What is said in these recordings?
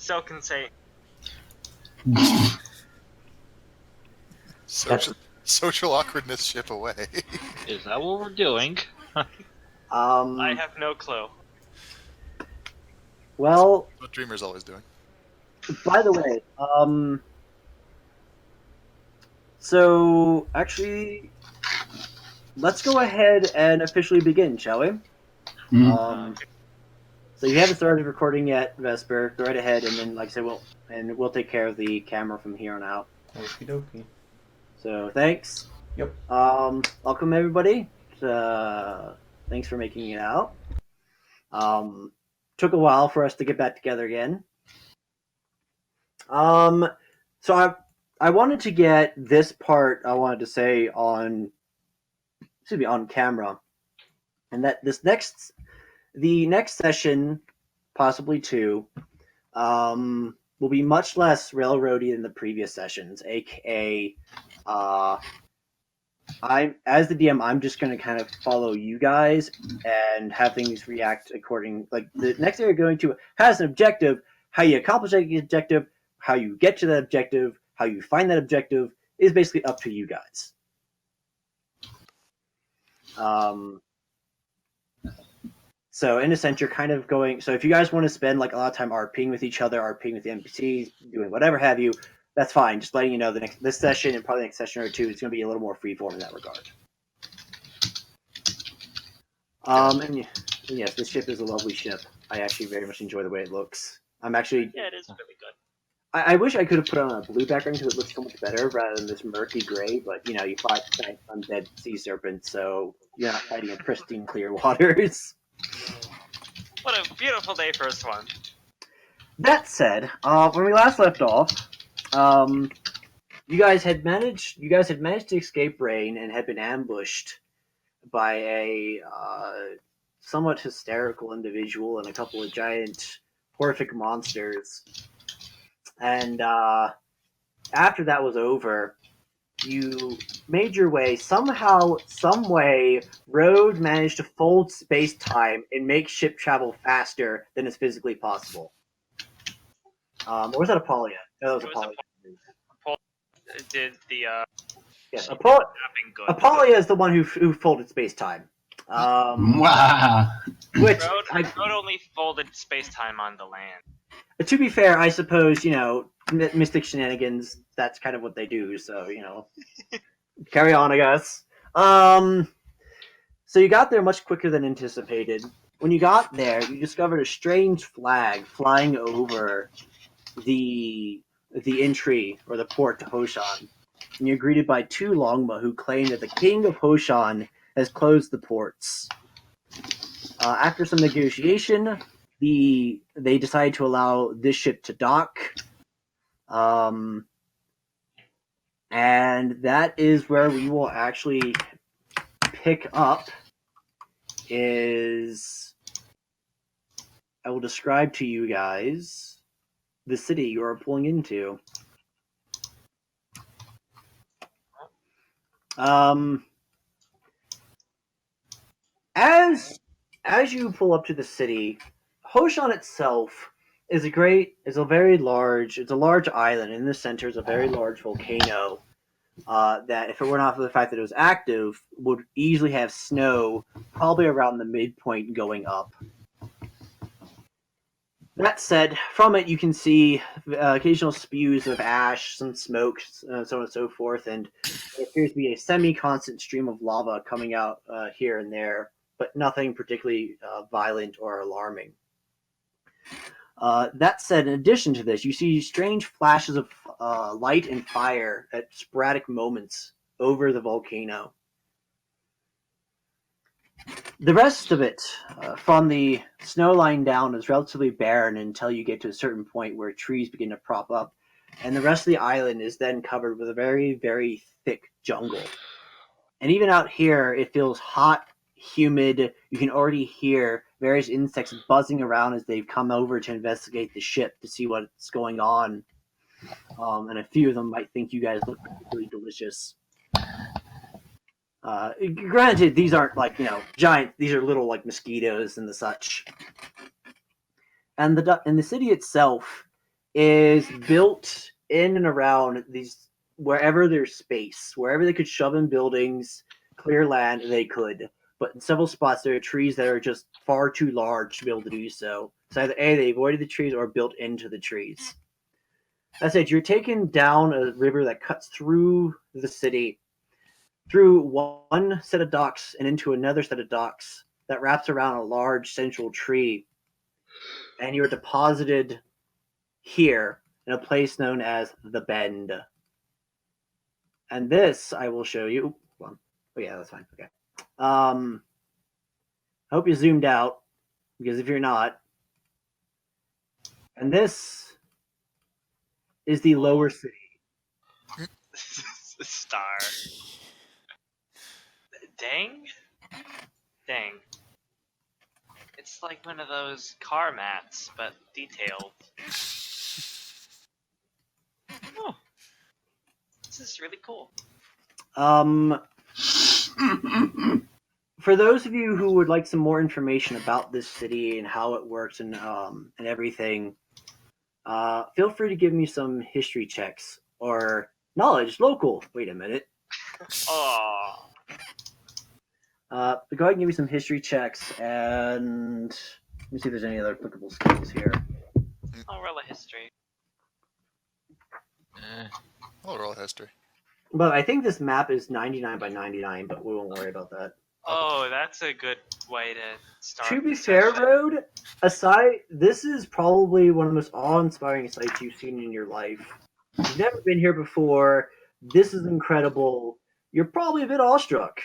Cell can say, Social awkwardness ship away. Is that what we're doing? I have no clue. Well, What Dreamer's always doing. by the way, so actually, let's go ahead and officially begin, shall we? So you haven't started recording yet, Vesper. Go right ahead, and then, like I said, we'll take care of the camera from here on out. Okie dokie. So thanks. Yep. Welcome everybody. Thanks for making it out. Took a while for us to get back together again. So I wanted to get this part I wanted to say on camera, and that the next session, possibly two, will be much less railroady than the previous sessions. AKA, as the DM, I'm just going to kind of follow you guys and have things react according. Like the next area you're going to has an objective. How you accomplish that objective, how you get to that objective, how you find that objective is basically up to you guys. So in a sense, you're kind of going. So if you guys want to spend like a lot of time RPing with each other, RPing with the NPCs, doing whatever have you, that's fine. Just letting you know this session and probably the next session or two is going to be a little more freeform in that regard. And yes, this ship is a lovely ship. I actually very much enjoy the way it looks. Yeah, it is really good. I wish I could have put on a blue background because it looks so much better rather than this murky gray. But you fight undead sea serpents, so you're not fighting in pristine clear waters. What a beautiful day for a swan. That said, when we last left off, you guys had managed to escape rain and had been ambushed by a somewhat hysterical individual and a couple of giant horrific monsters. And after that was over, you made your way somehow, some way. Road managed to fold space-time and make ship travel faster than is physically possible. Or was that Apollia? No, that was Apollia. Did the Yes, good. Apollia is the one who folded space-time. Wow. Which Road only folded space-time on the land. To be fair, I suppose, Mystic Shenanigans, that's kind of what they do, so, carry on, I guess. So you got there much quicker than anticipated. When you got there, you discovered a strange flag flying over the entry, or the port to Hoshan. And you're greeted by two Longma who claim that the king of Hoshan has closed the ports. After some negotiation, they decided to allow this ship to dock. And that is where we will actually pick up. I will describe to you guys the city you are pulling into. As you pull up to the city, Hoshan itself is a large island. In the center is a very large volcano that, if it were not for the fact that it was active, would easily have snow probably around the midpoint going up. That said, from it you can see occasional spews of ash, some smoke, so on and so forth, and there appears to be a semi-constant stream of lava coming out here and there, but nothing particularly violent or alarming. That said, in addition to this, you see strange flashes of light and fire at sporadic moments over the volcano. The rest of it, from the snow line down, is relatively barren until you get to a certain point where trees begin to prop up, and the rest of the island is then covered with a very, very thick jungle. And even out here, it feels hot, humid. You can already hear various insects buzzing around as they've come over to investigate the ship to see what's going on. And a few of them might think you guys look particularly delicious. Granted, these aren't giant. These are little mosquitoes and the such. And the city itself is built in and around these wherever there's space, wherever they could shove in buildings, clear land, they could. But in several spots, there are trees that are just far too large to be able to do so. So either A, they avoided the trees or built into the trees. That said, you're taken down a river that cuts through the city, through one set of docks and into another set of docks that wraps around a large central tree. And you're deposited here in a place known as the Bend. And this I will show you. Oh yeah, that's fine. Okay. I hope you zoomed out, because if you're not, and this is the lower city. Star. Dang. It's like one of those car mats, but detailed. Oh, this is really cool. For those of you who would like some more information about this city and how it works and everything, feel free to give me some history checks or knowledge local. Wait a minute. Oh, But go ahead and give me some history checks, and let me see if there's any other applicable skills here. I'll roll a history. I'll roll history. But I think this map is 99 by 99, but we won't worry about that. Oh, that's a good way to start. To be the fair, session. Road, this is probably one of the most awe-inspiring sights you've seen in your life. You've never been here before. This is incredible. You're probably a bit awestruck.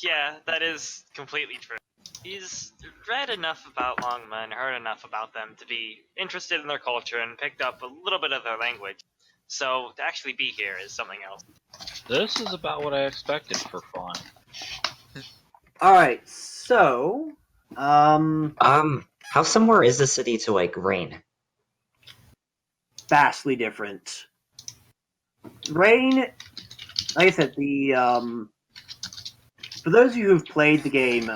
Yeah, that is completely true. He's read enough about Longma and heard enough about them to be interested in their culture and picked up a little bit of their language. So to actually be here is something else. This is about what I expected for fun. Alright, so... How similar is the city to, like, Rain? vastly different. Rain, like I said, for those of you who've played the game,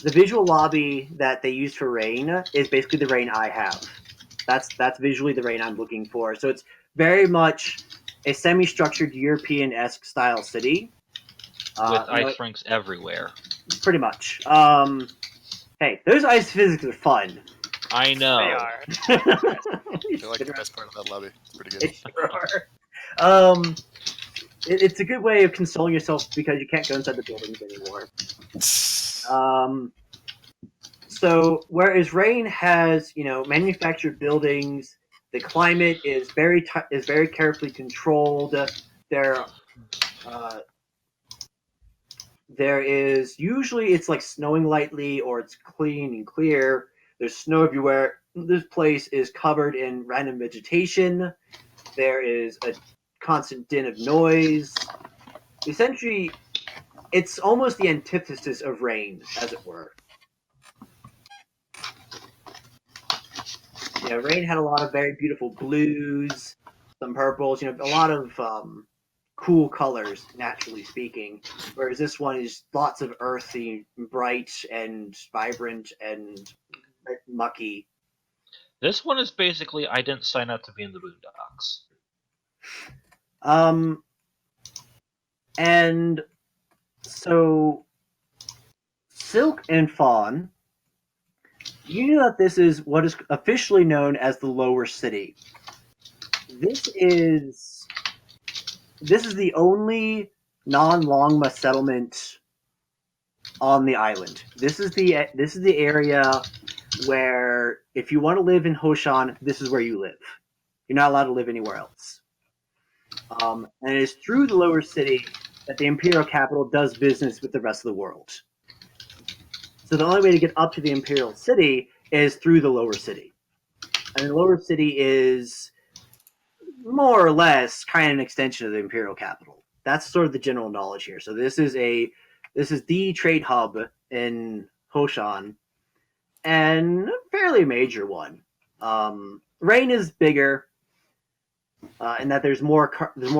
the visual lobby that they use for Rain is basically the Rain I have. That's visually the Rain I'm looking for. So it's very much a semi-structured European-esque style city. With ice rinks everywhere. Pretty much. Hey, those ice physics are fun. I know. They are. I feel like the best part of that lobby. It's pretty good. It sure are. It's a good way of consoling yourself because you can't go inside the buildings anymore. So whereas Rain has, manufactured buildings, the climate is very carefully controlled. There is usually it's like snowing lightly or it's clean and clear. There's snow everywhere. This place is covered in random vegetation. There is a constant din of noise. Essentially, it's almost the antithesis of Rain, as it were. Rain had a lot of very beautiful blues, some purples, a lot of cool colors, naturally speaking. Whereas this one is lots of earthy, bright, and vibrant, and mucky. This one is basically I didn't sign up to be in the Boondocks. And so Silk and Fawn, you know that this is what is officially known as the Lower City. This is the only non-Longma settlement on the island. This is the area where if you want to live in Hoshan, this is where you live. You're not allowed to live anywhere else. And it is through the Lower City that the Imperial Capital does business with the rest of the world. So the only way to get up to the Imperial City is through the Lower City. And the Lower City is more or less kind of an extension of the Imperial Capital. That's sort of the general knowledge here. So this is the trade hub in Hoshan, and a fairly major one. Rain is bigger, in that there's more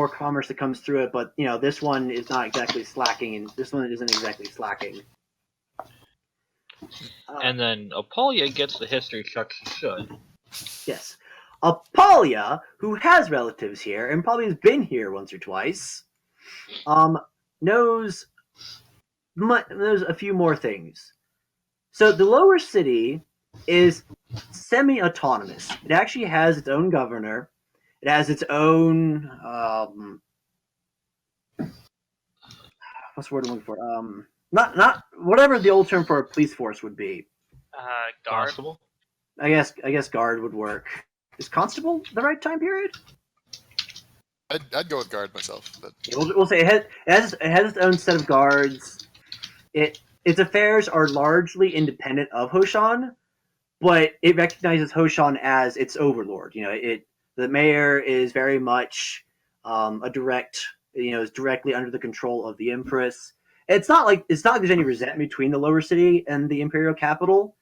commerce that comes through it, but this one is not exactly slacking, and this one isn't exactly slacking. And then Apolia gets the history check she should. Yes. Apalia, who has relatives here and probably has been here once or twice, knows a few more things. So the lower city is semi-autonomous. It actually has its own governor. It has its own what's the word I'm looking for? Not whatever the old term for a police force would be. Guard. Constable? I guess guard would work. Is constable the right time period? I'd go with guard myself, but Yeah, we'll say it has its own set of guards. Its affairs are largely independent of Hoshan, but it recognizes Hoshan as its overlord. The mayor is very much is directly under the control of the Empress. It's not like there's any resentment between the lower city and the imperial capital.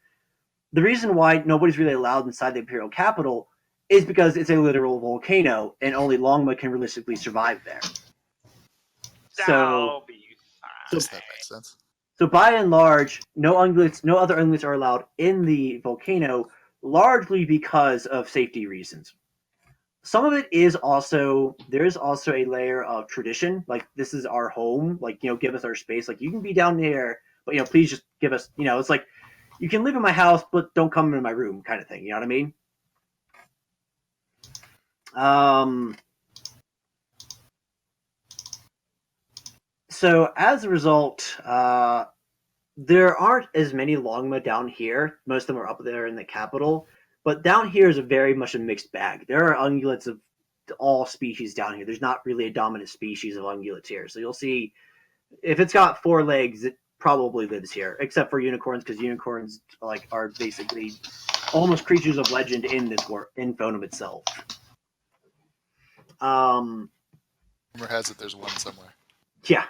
The reason why nobody's really allowed inside the imperial capital is because it's a literal volcano, and only Longma can realistically survive there. That'll be I fine. guess that makes sense. So by and large, no other ungulates are allowed in the volcano, largely because of safety reasons. Some of it is also there is also a layer of tradition, like this is our home, give us our space. Like you can be down there, but please just give us, it's like you can live in my house, but don't come into my room, kind of thing. You know what I mean? So as a result, there aren't as many Longma down here. Most of them are up there in the capital. But down here is very much a mixed bag. There are ungulates of all species down here. There's not really a dominant species of ungulates here. So you'll see, if it's got 4 legs, it probably lives here, except for unicorns, because unicorns are basically almost creatures of legend in Foenum itself. Rumor has it there's one somewhere. Yeah.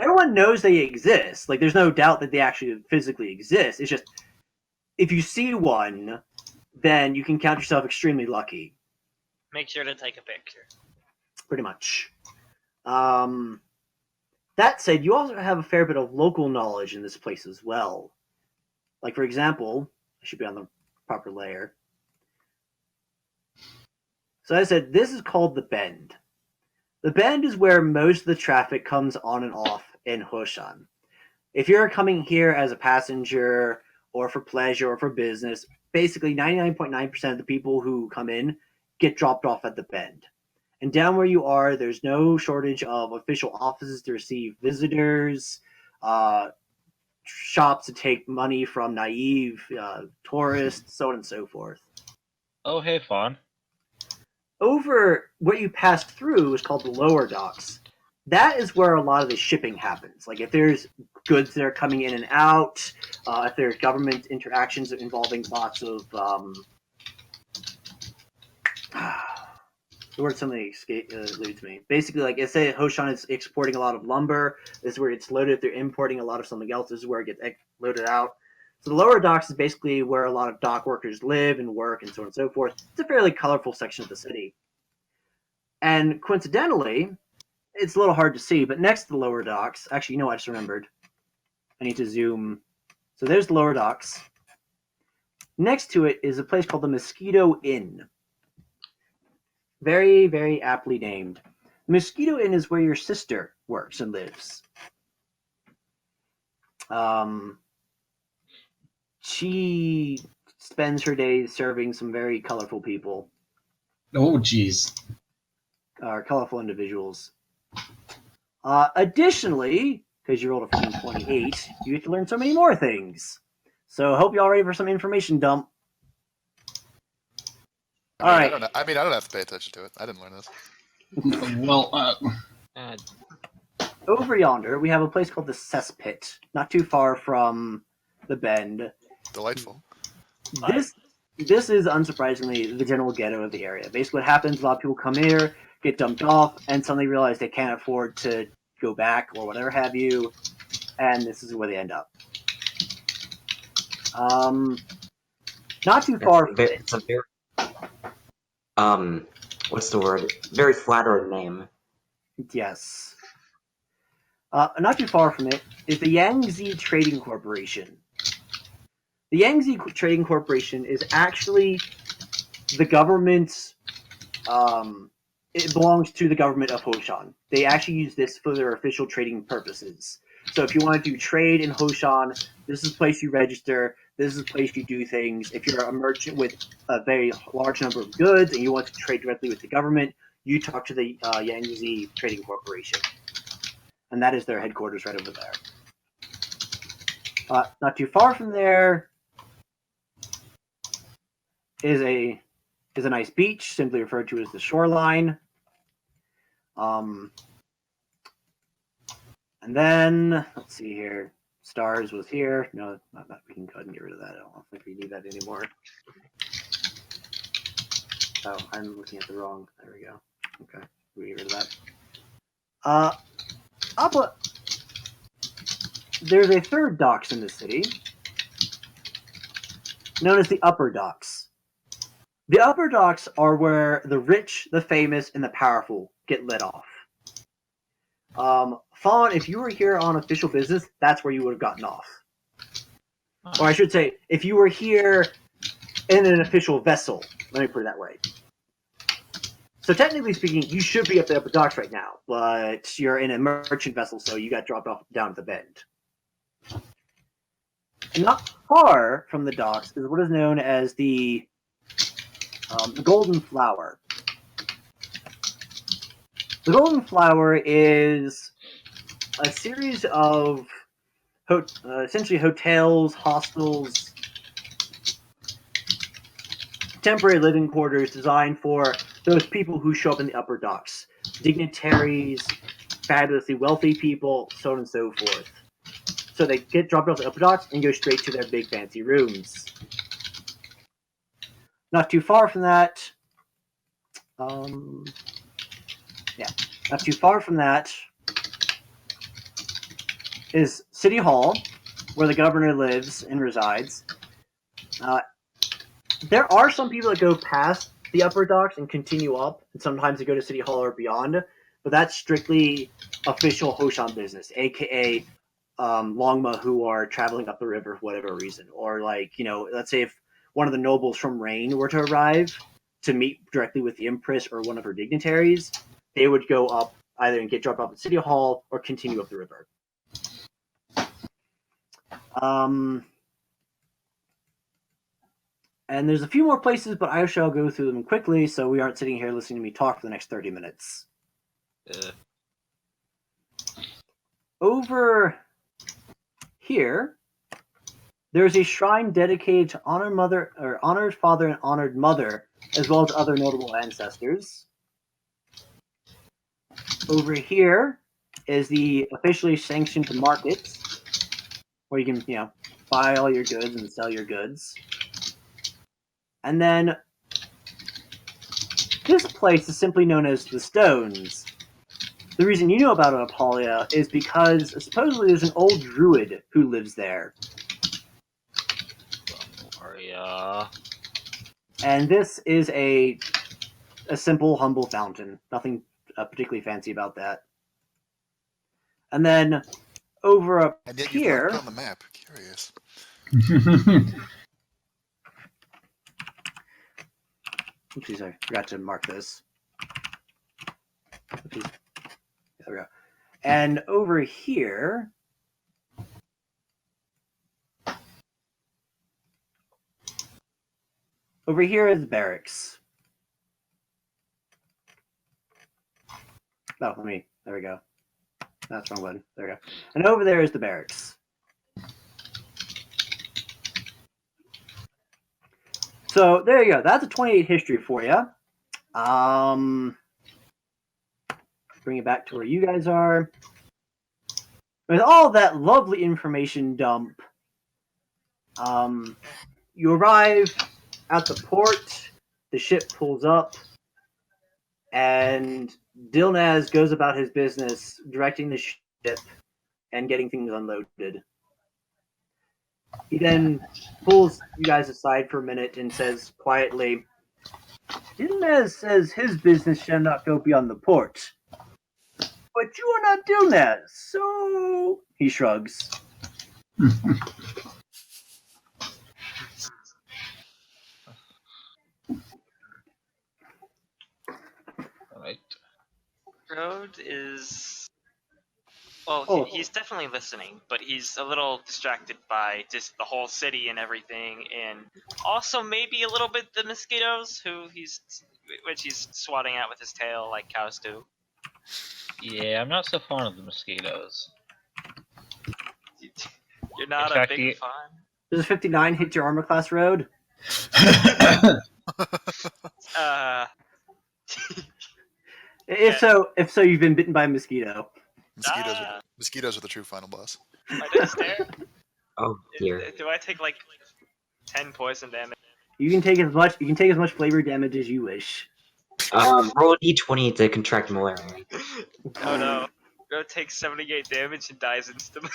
Everyone knows they exist. There's no doubt that they actually physically exist. It's just, if you see one, then you can count yourself extremely lucky. Make sure to take a picture. Pretty much. That said, you also have a fair bit of local knowledge in this place as well. For example, I should be on the proper layer. So as I said, this is called the Bend. The Bend is where most of the traffic comes on and off in Hoshan. If you're coming here as a passenger or for pleasure or for business, basically 99.9% of the people who come in get dropped off at the Bend. And down where you are, there's no shortage of official offices to receive visitors, shops to take money from naive tourists, so on and so forth. Oh, hey, Fawn. Over what you passed through is called the lower docks. That is where a lot of the shipping happens. If there's goods that are coming in and out, if there's government interactions involving lots of the word something eludes me. Basically, say Hoshan is exporting a lot of lumber. This is where it's loaded. If they're importing a lot of something else, this is where it gets loaded out. So the lower docks is basically where a lot of dock workers live and work and so on and so forth. It's a fairly colorful section of the city. And coincidentally, it's a little hard to see, but next to the lower docks, actually, I just remembered. I need to zoom. So there's the lower docks. Next to it is a place called the Mosquito Inn. Very, very aptly named. The Mosquito Inn is where your sister works and lives. She spends her days serving some very colorful people. Oh, jeez. Colorful individuals. Additionally, because you rolled a freaking 28, you get to learn so many more things. So I hope you're all ready for some information dump. All right. I don't have to pay attention to it. I didn't learn this. Well, Over yonder, we have a place called the Cesspit, not too far from the Bend. Delightful. This is unsurprisingly the general ghetto of the area. Basically, what happens: a lot of people come here, get dumped off, and suddenly realize they can't afford to go back or whatever have you, and this is where they end up. Not too far. It's a very what's the word? Very flattering name. Yes. Not too far from it is the Yangzi Trading Corporation. The Yangzi Trading Corporation is actually the government, it belongs to the government of Hoshan. They actually use this for their official trading purposes. So if you want to trade in Hoshan, this is the place you register. This is the place you do things. If you're a merchant with a very large number of goods and you want to trade directly with the government, you talk to the Yangzi Trading Corporation. And that is their headquarters right over there. Not too far from there is a nice beach, simply referred to as the shoreline. And then let's see here. Stars was here. No, not that. We can go ahead and get rid of that. I don't think we need that anymore. Oh, I'm looking at the wrong. There we go. Okay, we get rid of that. There's a third docks in the city, known as the Upper Docks. The Upper Docks are where the rich, the famous, and the powerful get let off. Fawn, if you were here on official business, that's where you would have gotten off. Or I should say, if you were here in an official vessel, let me put it that way. So technically speaking, you should be at the Upper Docks right now, but you're in a merchant vessel, so you got dropped off down at the bend. And not far from the docks is what is known as the Golden Flower. The Golden Flower is a series of essentially hotels, hostels, temporary living quarters designed for those people who show up in the Upper Docks. Dignitaries, fabulously wealthy people, so on and so forth. So they get dropped off the Upper Docks and go straight to their big fancy rooms. Not too far from that, not too far from that is City Hall, where the governor lives and resides. There are some people that go past the Upper Docks and continue up, and sometimes they go to City Hall or beyond, but that's strictly official Hoshan business, aka Longma who are traveling up the river for whatever reason. Or let's say if one of the nobles from Rain were to arrive to meet directly with the Empress or one of her dignitaries, they would go up either and get dropped off at City Hall or continue up the river. And there's a few more places, but I shall go through them quickly so we aren't sitting here listening to me talk for the next 30 minutes. Over here, there's a shrine dedicated to honored father and honored mother, as well as other notable ancestors. Over here is the officially sanctioned market, where you can, buy all your goods and sell your goods. And then this place is simply known as the Stones. The reason you know about it, Apolia, is because supposedly there's an old druid who lives there. And this is a simple, humble fountain. Nothing particularly fancy about that. And then over up And yet here... you marked it on the map. Curious. Oopsies, I forgot to mark this. Oopsies. There we go. And over here... Over here is barracks. Oh, there we go. That's wrong button. There we go. And over there is the barracks. So there you go. That's a 28 history for you. Bring it back to where you guys are. With all that lovely information dump, you arrive at the port. The ship pulls up, and Dilnaz goes about his business, directing the ship and getting things unloaded. He then pulls you guys aside for a minute and says quietly, Dilnaz says his business shall not go beyond the port. But you are not Dilnaz, so... He shrugs. Road is... Well, Oh. he's definitely listening, but he's a little distracted by just the whole city and everything, and also maybe a little bit the mosquitoes, which he's swatting at with his tail like cows do. Yeah, I'm not so fond of the mosquitoes. You're not In a fact, big fan? Does 59 hit your armor class, Road? Uh, If so, you've been bitten by a mosquito. Mosquitoes are the true final boss. I did stare. Oh dear. Do I take like 10 poison damage? You can take as much flavor damage as you wish. Roll a d20 to contract malaria. Oh no. Ro takes 78 damage and dies instantly.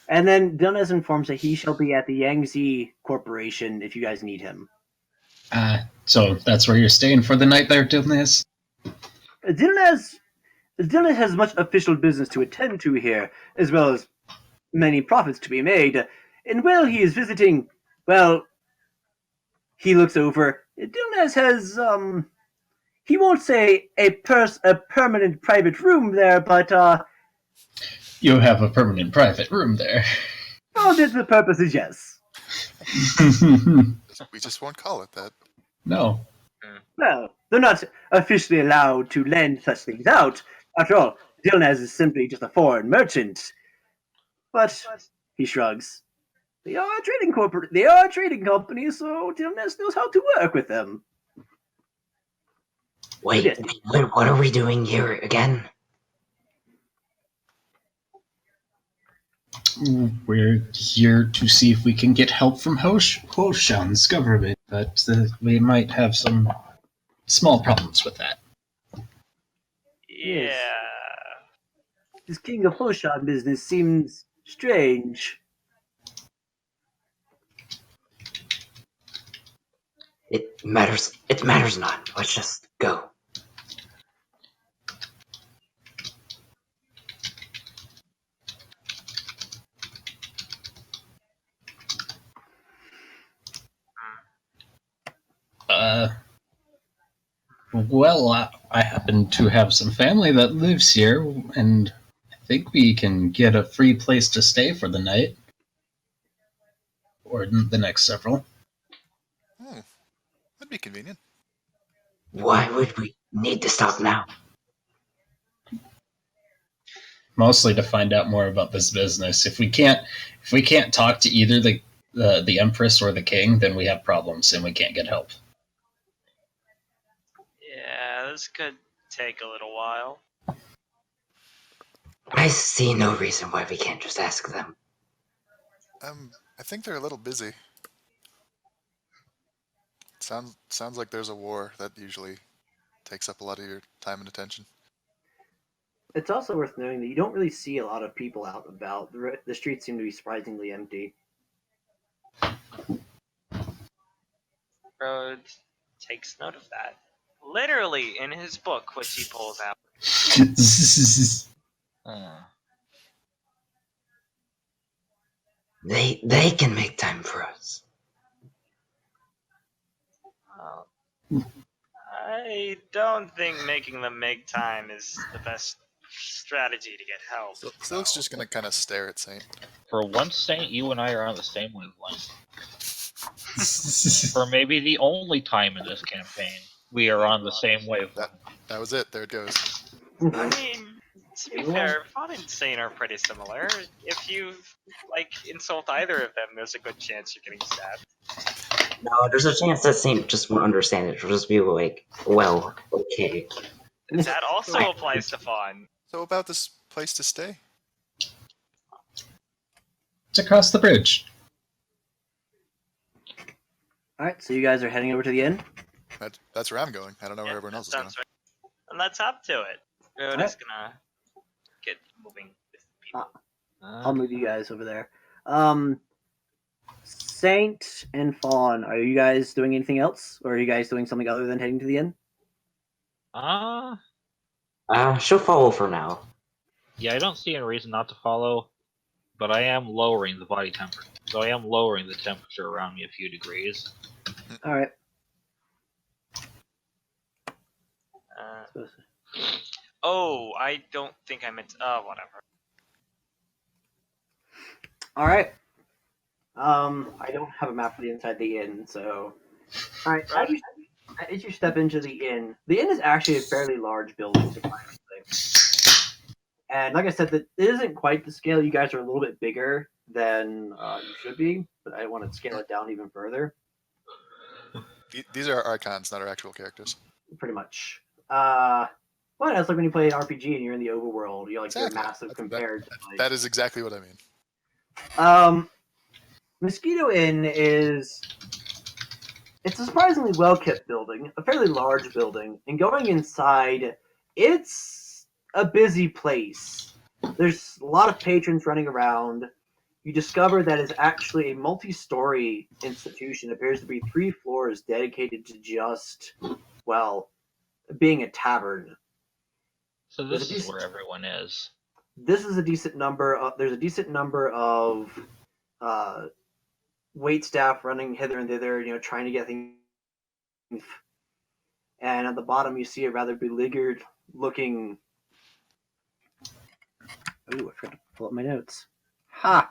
And then Dilnes informs that he shall be at the Yangzi Corporation if you guys need him. So that's where you're staying for the night there, Dilnes? Dilnes has much official business to attend to here, as well as many profits to be made. And while he is visiting, well, he looks over. Dilnes has, he won't say a permanent private room there, but, You have a permanent private room there. all intents and purposes, yes. We just won't call it that. No. Well, they're not officially allowed to lend such things out. After all, Dilnes is simply just a foreign merchant. But he shrugs. They are a trading company, so Dilnes knows how to work with them. Wait, what are we doing here again? We're here to see if we can get help from Hoshan's government, but we might have some small problems with that. Yeah. This King of Hoshan business seems strange. It matters not. Let's just go. Well, I happen to have some family that lives here, and I think we can get a free place to stay for the night. Or the next several. That'd be convenient. Why would we need to stop now? Mostly to find out more about this business. If we can't talk to either the Empress or the King, then we have problems and we can't get help. Yeah, this could take a little while. I see no reason why we can't just ask them. I think they're a little busy. Sounds like there's a war that usually takes up a lot of your time and attention. It's also worth noting that you don't really see a lot of people out and about. The streets seem to be surprisingly empty. Road takes note of that. Literally in his book, which he pulls out. They can make time for us. I don't think making them make time is the best strategy to get help. So Silk's just gonna kind of stare at Saint. For once, Saint, you and I are on the same wavelength. For maybe the only time in this campaign, we are on the same wavelength. That was it. There it goes. I mean, to be fair, Fawn and Saint are pretty similar. If you, insult either of them, there's a good chance you're getting stabbed. No, there's a chance that Saint just won't understand it. She'll just be like, well, okay. That also applies to Fawn. So about this place to stay? It's across the bridge. Alright, so you guys are heading over to the inn? That's where I'm going. I don't know where everyone else is going. Right. And let's hop to it. Road is gonna get moving with people. I'll move you guys over there. Saint and Fawn, are you guys doing anything else? Or are you guys doing something other than heading to the inn? She'll follow for now. Yeah, I don't see any reason not to follow, but I am lowering the body temperature. So I am lowering the temperature around me a few degrees. Alright. Oh, I don't think I meant. Whatever. All right. I don't have a map for the inside the inn, so. All right. Right. As you step into the inn is actually a fairly large building, surprisingly. And like I said, that it isn't quite the scale. You guys are a little bit bigger than you should be, but I want to scale it down even further. These are archons, not our actual characters. Pretty much. Well, it's like when you play an RPG and you're in the overworld. You're like you're massive compared to like. That is exactly what I mean. Mosquito Inn is. It's a surprisingly well kept building, a fairly large building, and going inside, it's a busy place. There's a lot of patrons running around. You discover that it's actually a multi-story institution. It appears to be 3 floors dedicated to just, well, being a tavern. So this is where everyone is. This is a decent number. There's a decent number of wait staff running hither and thither, trying to get things. And at the bottom, you see a rather beleaguered-looking. Ooh, I forgot to pull up my notes. Ha!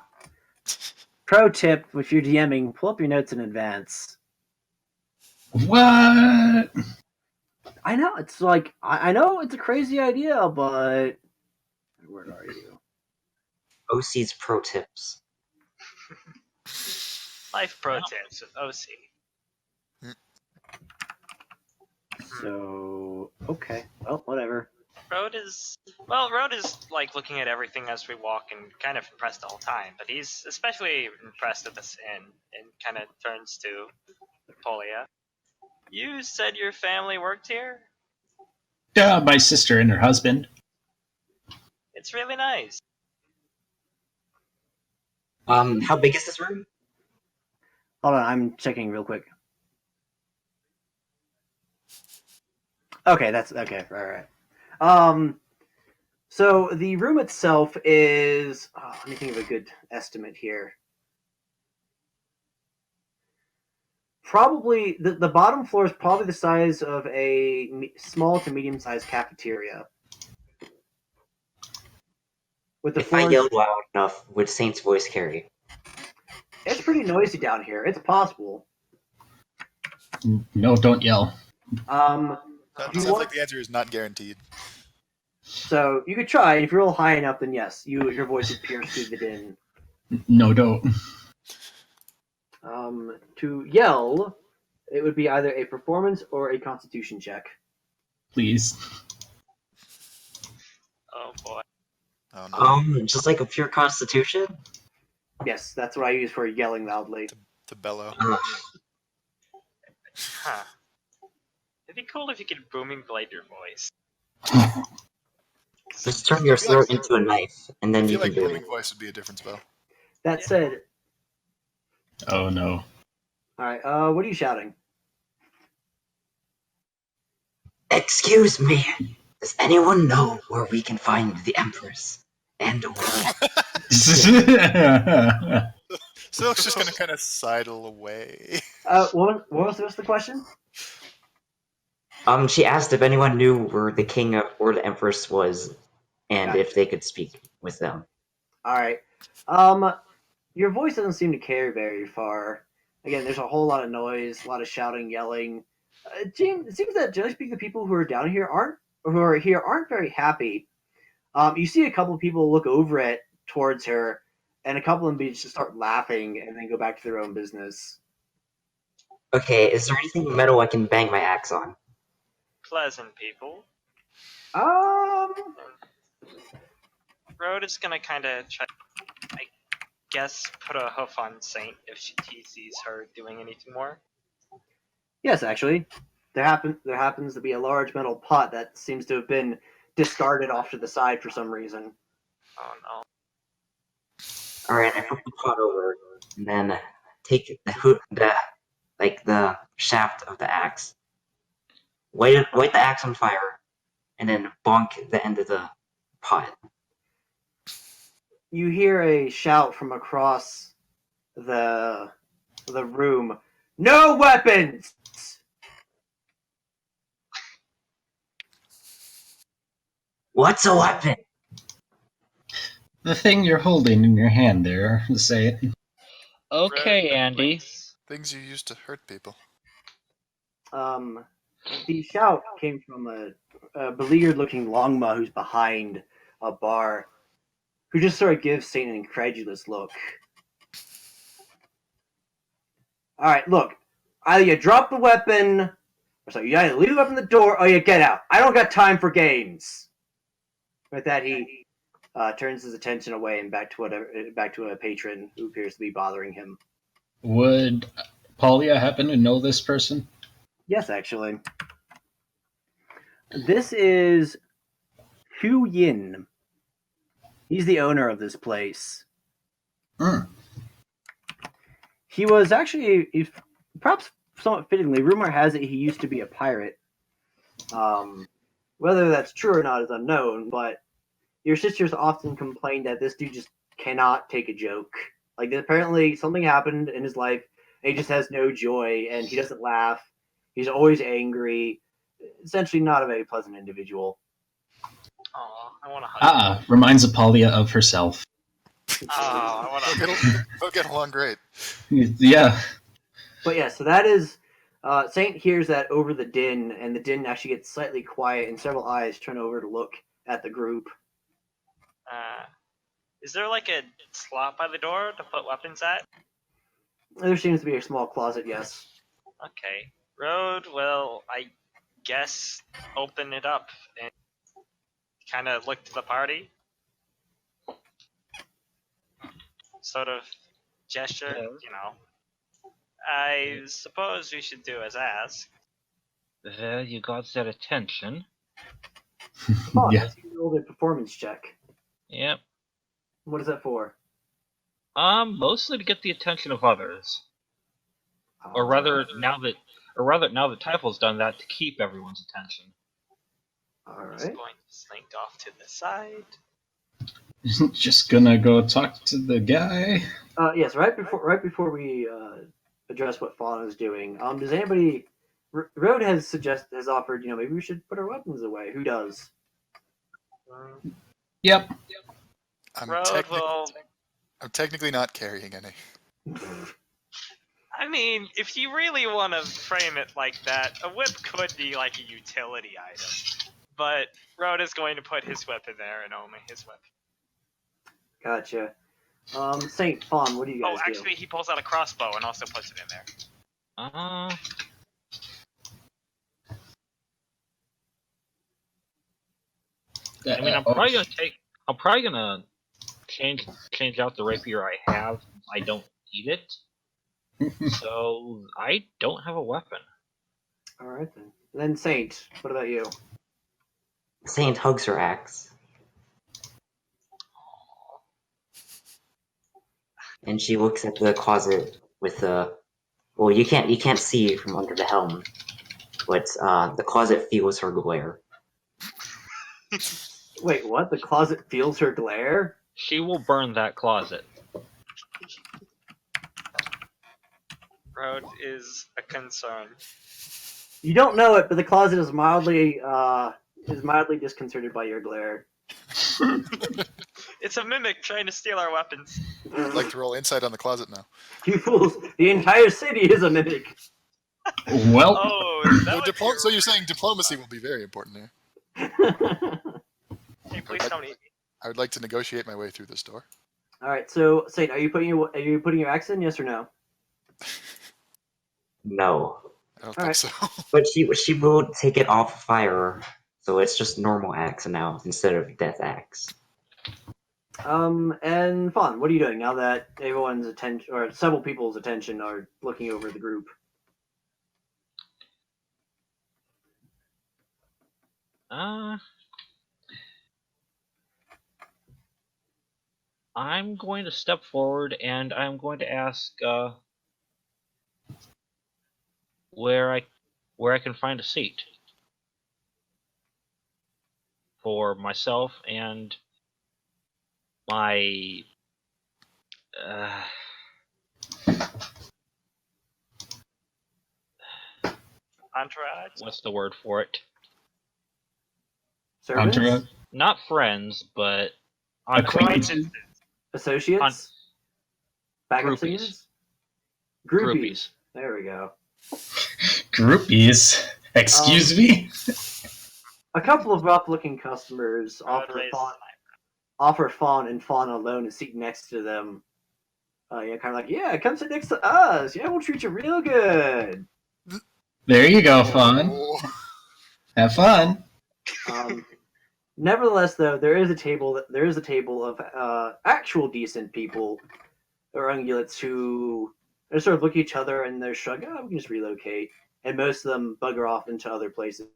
Pro tip: if you're DMing, pull up your notes in advance. What? I know it's like I know it's a crazy idea, but where are you? OC's pro tips. Life pro tips with OC. So okay, well, whatever. Road is like looking at everything as we walk and kind of impressed the whole time, but he's especially impressed at this inn and kind of turns to Polia. You said your family worked here? My sister and her husband. It's really nice. How big is this room? Hold on, I'm checking real quick. Okay, that's okay. Right. So the room itself is. Let me think of a good estimate here. Probably the bottom floor is probably the size of a small to medium-sized cafeteria. With the If I floors, yelled loud enough, would Saint's voice carry? it's pretty noisy down here. It's possible. No, don't yell. Sounds like the answer is not guaranteed. So you could try. If you roll high enough, then yes, your voice would pierce through the din. No, don't. To yell, it would be either a performance or a constitution check. Please. Oh boy. Oh, no. Just like a pure constitution? Yes, that's what I use for yelling loudly. To bellow. Huh. It'd be cool if you could booming blade your voice. Just turn your throat into a knife, and then I you feel can like do booming it. voice would be a different spell. That said, Oh no. all right. What are you shouting? Excuse me, does anyone know where we can find the Empress? And Silk's just gonna kind of sidle away. What was the rest of the question? she asked if anyone knew where the king or the Empress was, and if they could speak with them. All right. Your voice doesn't seem to carry very far. Again, there's a whole lot of noise, a lot of shouting, yelling. It seems that generally speaking, the people who are down here aren't very happy. You see a couple of people look over it towards her, and a couple of them just start laughing and then go back to their own business. Okay, is there anything metal I can bang my axe on? Pleasant people. Road is gonna kind of try, I guess, put a hoof on Saint if he sees her doing anything more. Yes, actually, there happens to be a large metal pot that seems to have been discarded off to the side for some reason. Oh no. Alright, I flip the pot over, and then take the shaft of the axe, light the axe on fire, and then bonk the end of the pot. You hear a shout from across the room. No weapons! What's a weapon? The thing you're holding in your hand there, say it. Okay, Road Andy. blinks. Things you use to hurt people. The shout came from a beleaguered-looking longma who's behind a bar, who just sort of gives Saint an incredulous look. All right, look. Either you drop the weapon, or so you either leave the weapon at the door, or you get out. I don't got time for games. With that, he turns his attention away and back to a patron who appears to be bothering him. Would Paulia happen to know this person? Yes, actually. This is Hu Yin. He's the owner of this place. Hmm. He was actually, perhaps somewhat fittingly, rumor has it he used to be a pirate. Whether that's true or not is unknown, but your sisters often complain that this dude just cannot take a joke. Like, apparently something happened in his life, and he just has no joy, and he doesn't laugh. He's always angry. Essentially not a very pleasant individual. Aw, I want to hug. Reminds Paulia of herself. Oh, I want to. They'll get along great. Yeah. But yeah, so that is Saint hears that over the din, and the din actually gets slightly quiet, and several eyes turn over to look at the group. Is there like a slot by the door to put weapons at? There seems to be a small closet, yes. Okay. Road will, I guess, open it up and kind of look to the party. Sort of gesture, you know. I suppose we should do as asked. Well, you got their attention. Come on, Yeah. let's roll a performance check. Yep. What is that for? Mostly to get the attention of others. Or rather, now that Typho's done that, to keep everyone's attention. All Just right. going to slink off to the side. Just gonna go talk to the guy. Yes, right before we address what Fawn is doing. Does anybody? Road has offered. Maybe we should put our weapons away. Who does? Yep. Road will. I'm technically not carrying any. I mean, if you really want to frame it like that, a whip could be like a utility item. But Road is going to put his whip in there and only his whip. Gotcha. Saint Fawn, what do you guys Oh, actually, he pulls out a crossbow and also puts it in there. I mean, I'm probably gonna change out the rapier I have. I don't need it, so I don't have a weapon. All right then. Then Saint, what about you? Saint hugs her axe. And she looks at the closet with the. Well, you can't see from under the helm, but the closet feels her glare. Wait, what? The closet feels her glare? She will burn that closet. Road is a concern. You don't know it, but the closet is mildly disconcerted by your glare. It's a mimic trying to steal our weapons. I'd like to roll insight on the closet now. You fools! The entire city is a mimic. Well, Oh, that would be So you're saying diplomacy will be very important here. Hey, please don't eat me. I would like to negotiate my way through this door. All right, so Saint, are you putting your axe in? Yes or no? No, I don't All think right. so. but she will take it off fire, so it's just normal axe now instead of death axe. And Fawn, what are you doing now that everyone's attention, or several people's attention, are looking over the group? I'm going to step forward and I'm going to ask where I can find a seat for myself and my Entourage? what's the word for it? Servants? Entourage? not friends, but on Acquaintances. Associates? Backup Groupies. singers? Groupies. Groupies. There we go. Groupies. Excuse me? A couple of rough-looking customers Broadway's offer Fawn and Fawn alone a seat next to them. Yeah, kind of like, yeah, come sit next to us. Yeah, we'll treat you real good. There you go, Fawn. Oh. Have fun. Nevertheless, though, there is a table of actual decent people or ungulates who they sort of look at each other and they're shrug. Oh, we can just relocate, and most of them bugger off into other places,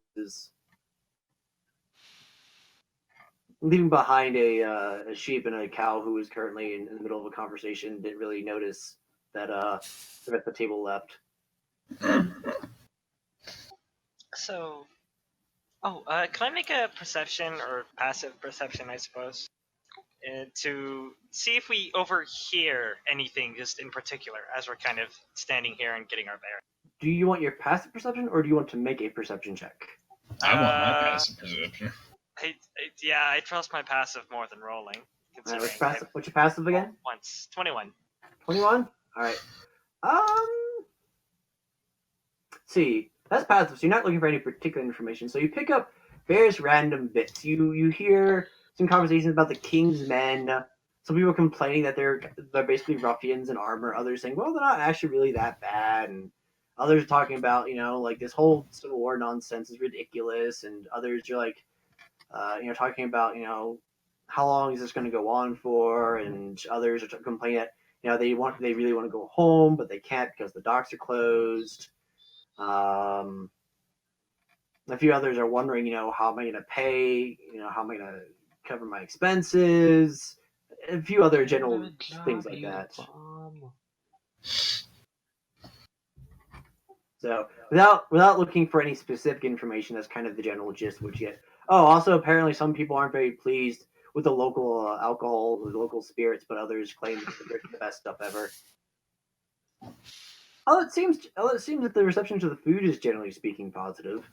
leaving behind a sheep and a cow who was currently in the middle of a conversation. Didn't really notice that the rest of the table left. So, can I make a perception or passive perception, I suppose, to see if we overhear anything just in particular as we're kind of standing here and getting our bearings? Do you want your passive perception, or do you want to make a perception check? I want my passive perception. I trust my passive more than rolling. Considering What's your passive again? Once 21. 21? Alright. See, that's passive, so you're not looking for any particular information. So you pick up various random bits. You hear some conversations about the king's men. Some people complaining that they're basically ruffians in armor. Others saying, well, they're not actually really that bad. And others are talking about, like this whole Civil War nonsense is ridiculous. And others are like, talking about, how long is this going to go on for? And others are complaining that, they really want to go home, but they can't because the docks are closed. A few others are wondering, how am I going to pay? How am I going to cover my expenses? A few other general things like that. So, without looking for any specific information, that's kind of the general gist which you get. Oh, also, apparently some people aren't very pleased with the local alcohol, the local spirits, but others claim that they're the best stuff ever. It seems that the reception to the food is generally speaking positive.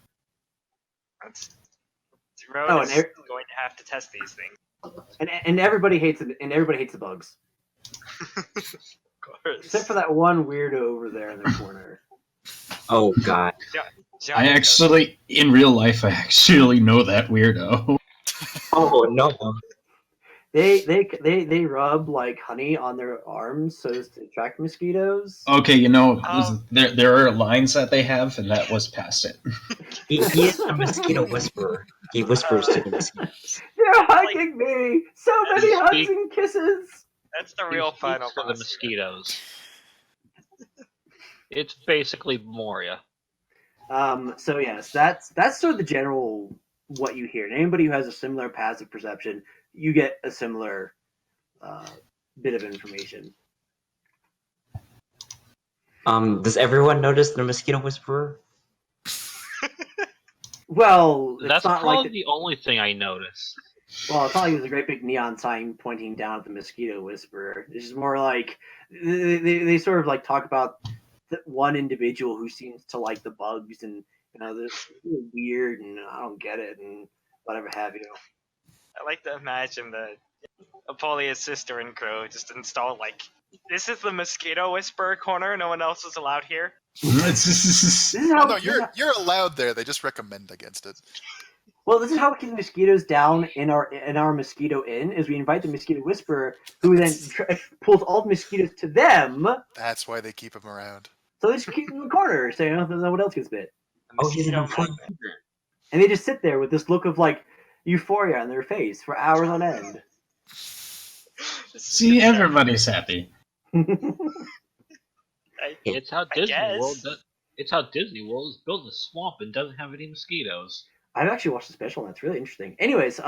Road is going to have to test these things. And everybody hates it. And everybody hates the bugs. Of course. Except for that one weirdo over there in the corner. Oh God. I actually, in real life, I actually know that weirdo. Oh no. They rub like honey on their arms so as to attract mosquitoes. Okay, there are lines that they have, and that was past it. He is a mosquito whisperer. He whispers to the mosquitoes. They're hugging me. So many hugs and kisses. That's the real final for the mosquitoes. It's basically Moria. So yes, that's sort of the general what you hear. And anybody who has a similar passive perception, you get a similar bit of information. Does everyone notice the mosquito whisperer? Well, that's not probably like the only thing I noticed. Well, it's not like there's a great big neon sign pointing down at the mosquito whisperer. It's just more like they sort of like talk about one individual who seems to like the bugs and this really weird and I don't get it and whatever have you. I like to imagine that Apollia's sister and Crow just installed this is the mosquito whisperer corner. No one else is allowed here. This is how You're allowed there. They just recommend against it. Well, this is how we keep the mosquitoes down in our mosquito inn. Is we invite the mosquito whisperer, who then pulls all the mosquitoes to them. That's why they keep them around. So they just keep them in the corner, so no one else gets bit. Oh, he's an And they just sit there with this look of euphoria on their face for hours on end. See, everybody's happy. It's how Disney World does. It's how Disney World is built in a swamp and doesn't have any mosquitoes. I've actually watched the special, and it's really interesting. Anyways,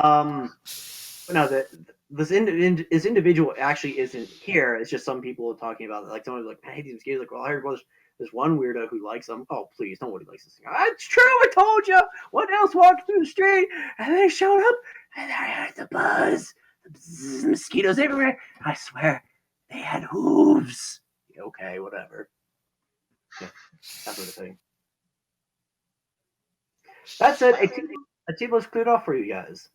this individual actually isn't here. It's just some people talking about it. Someone's like, "Hey, these mosquitoes." Well, I heard this one weirdo who likes them. Oh, please, nobody likes this thing. It's true. I told you. What else walked through the street, and they showed up, and I heard the buzz. The mosquitoes everywhere. I swear, they had hooves. Okay, whatever. Yeah, that sort of thing. That said, a table is cleared off for you guys.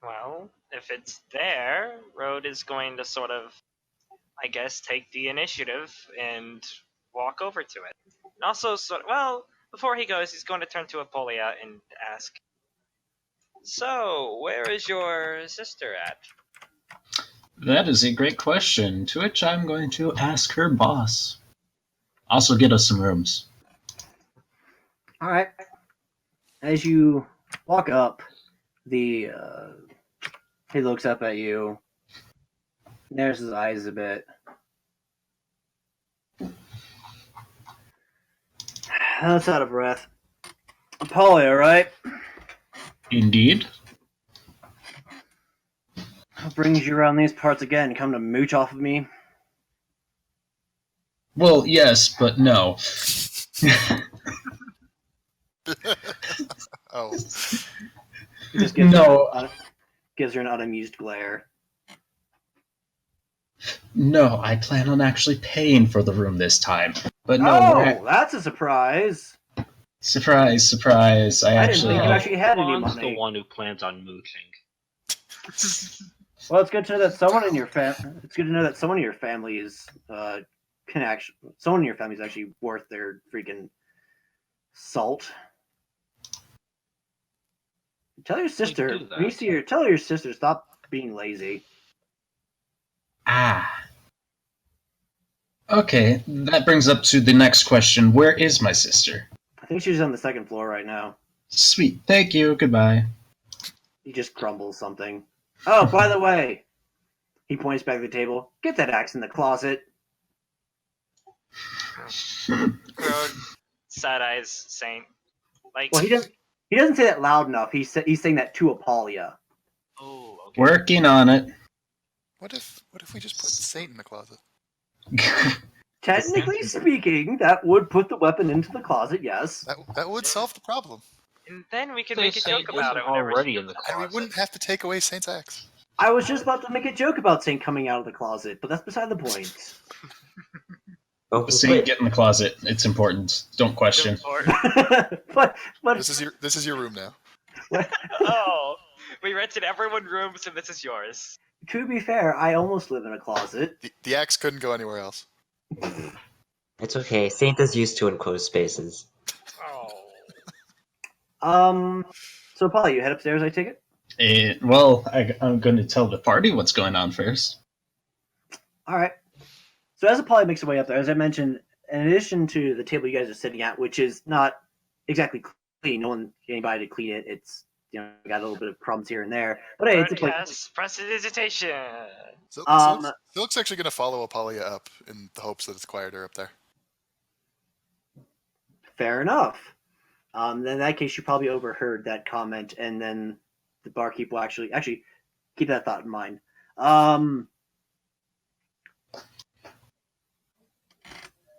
Well, if it's there, Road is going to sort of, I guess, take the initiative and walk over to it. And also, before he goes, he's going to turn to Apolia and ask, "So, where is your sister at?" That is a great question, to which I'm going to ask her boss. Also, get us some rooms. All right. As you walk up, he looks up at you, narrows his eyes a bit. That's out of breath. Apolia, right? Indeed. What brings you around these parts again? Come to mooch off of me? Well, yes, but no. Oh, He just gives her an unamused glare. No, I plan on actually paying for the room this time. But no, That's a surprise. surprise, surprise. I didn't think you actually had any Fawn's money. the one who plans on mooching. Well, it's good to know that someone in your family is someone in your family is actually worth their freaking salt. Tell your sister. do that. When you see her, tell your sister stop being lazy. Okay, that brings up to the next question. Where is my sister? I think she's on the second floor right now. Sweet, thank you, goodbye. He just crumbles something. Oh, by the way, he points back at the table. Get that axe in the closet. Road, side eyes, Saint. Like, Well, he doesn't say that loud enough. He's saying that to Apolia. oh, okay. Working on it. what if we just put Saint in the closet? Technically speaking, that would put the weapon into the closet. Yes. That would solve the problem, And then we could So make a Saint joke about isn't it whenever already she in the goes and we closet. wouldn't have to take away Saint's axe. I was just about to make a joke about Saint coming out of the closet, but that's beside the point. Oh, Saint, get in the closet. It's important. Don't question. but This is your room now. Oh, we rented everyone rooms and this is yours. to be fair, I almost live in a closet. The axe couldn't go anywhere else. it's okay. Saint is used to enclosed spaces. Oh. So Polly, you head upstairs, I take it? I'm going to tell the party what's going on first. All right. So as Polly makes her way up there, as I mentioned, in addition to the table you guys are sitting at, which is not exactly clean, no one, anybody to clean it. It's got a little bit of crumbs here and there, but hey, it's a place. Yes, prestidigitation. Silk's actually going to follow Apolia up in the hopes that it's quieter up there. Fair enough. Then in that case, you probably overheard that comment, and then the barkeep will actually keep that thought in mind.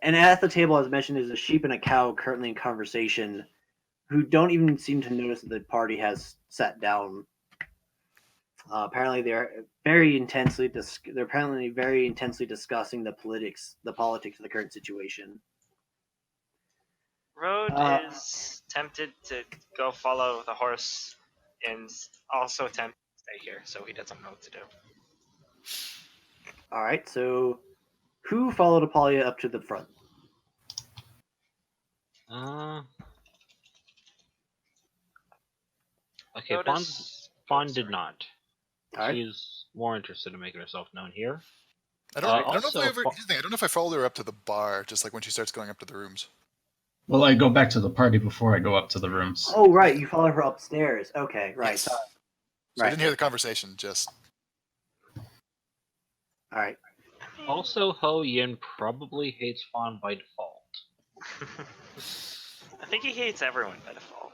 And at the table, as mentioned, is a sheep and a cow currently in conversation, who don't even seem to notice that the party has sat down. Apparently, they're very intensely discussing the politics of the current situation. Road is tempted to go follow the horse and also tempted to stay here, so he doesn't know what to do. All right, so who followed Apolia up to the front? Okay, Notice- Fawn did not. All right. She's more interested in making herself known here. I don't know also, if I don't know if I followed her up to the bar, just like when she starts going up to the rooms. Well, I go back to the party before I go up to the rooms. Oh, right, you follow her upstairs. Okay, right. Yes. So I didn't hear the conversation, just... all right. Also, Ho Yin probably hates Fawn by default. I think he hates everyone by default.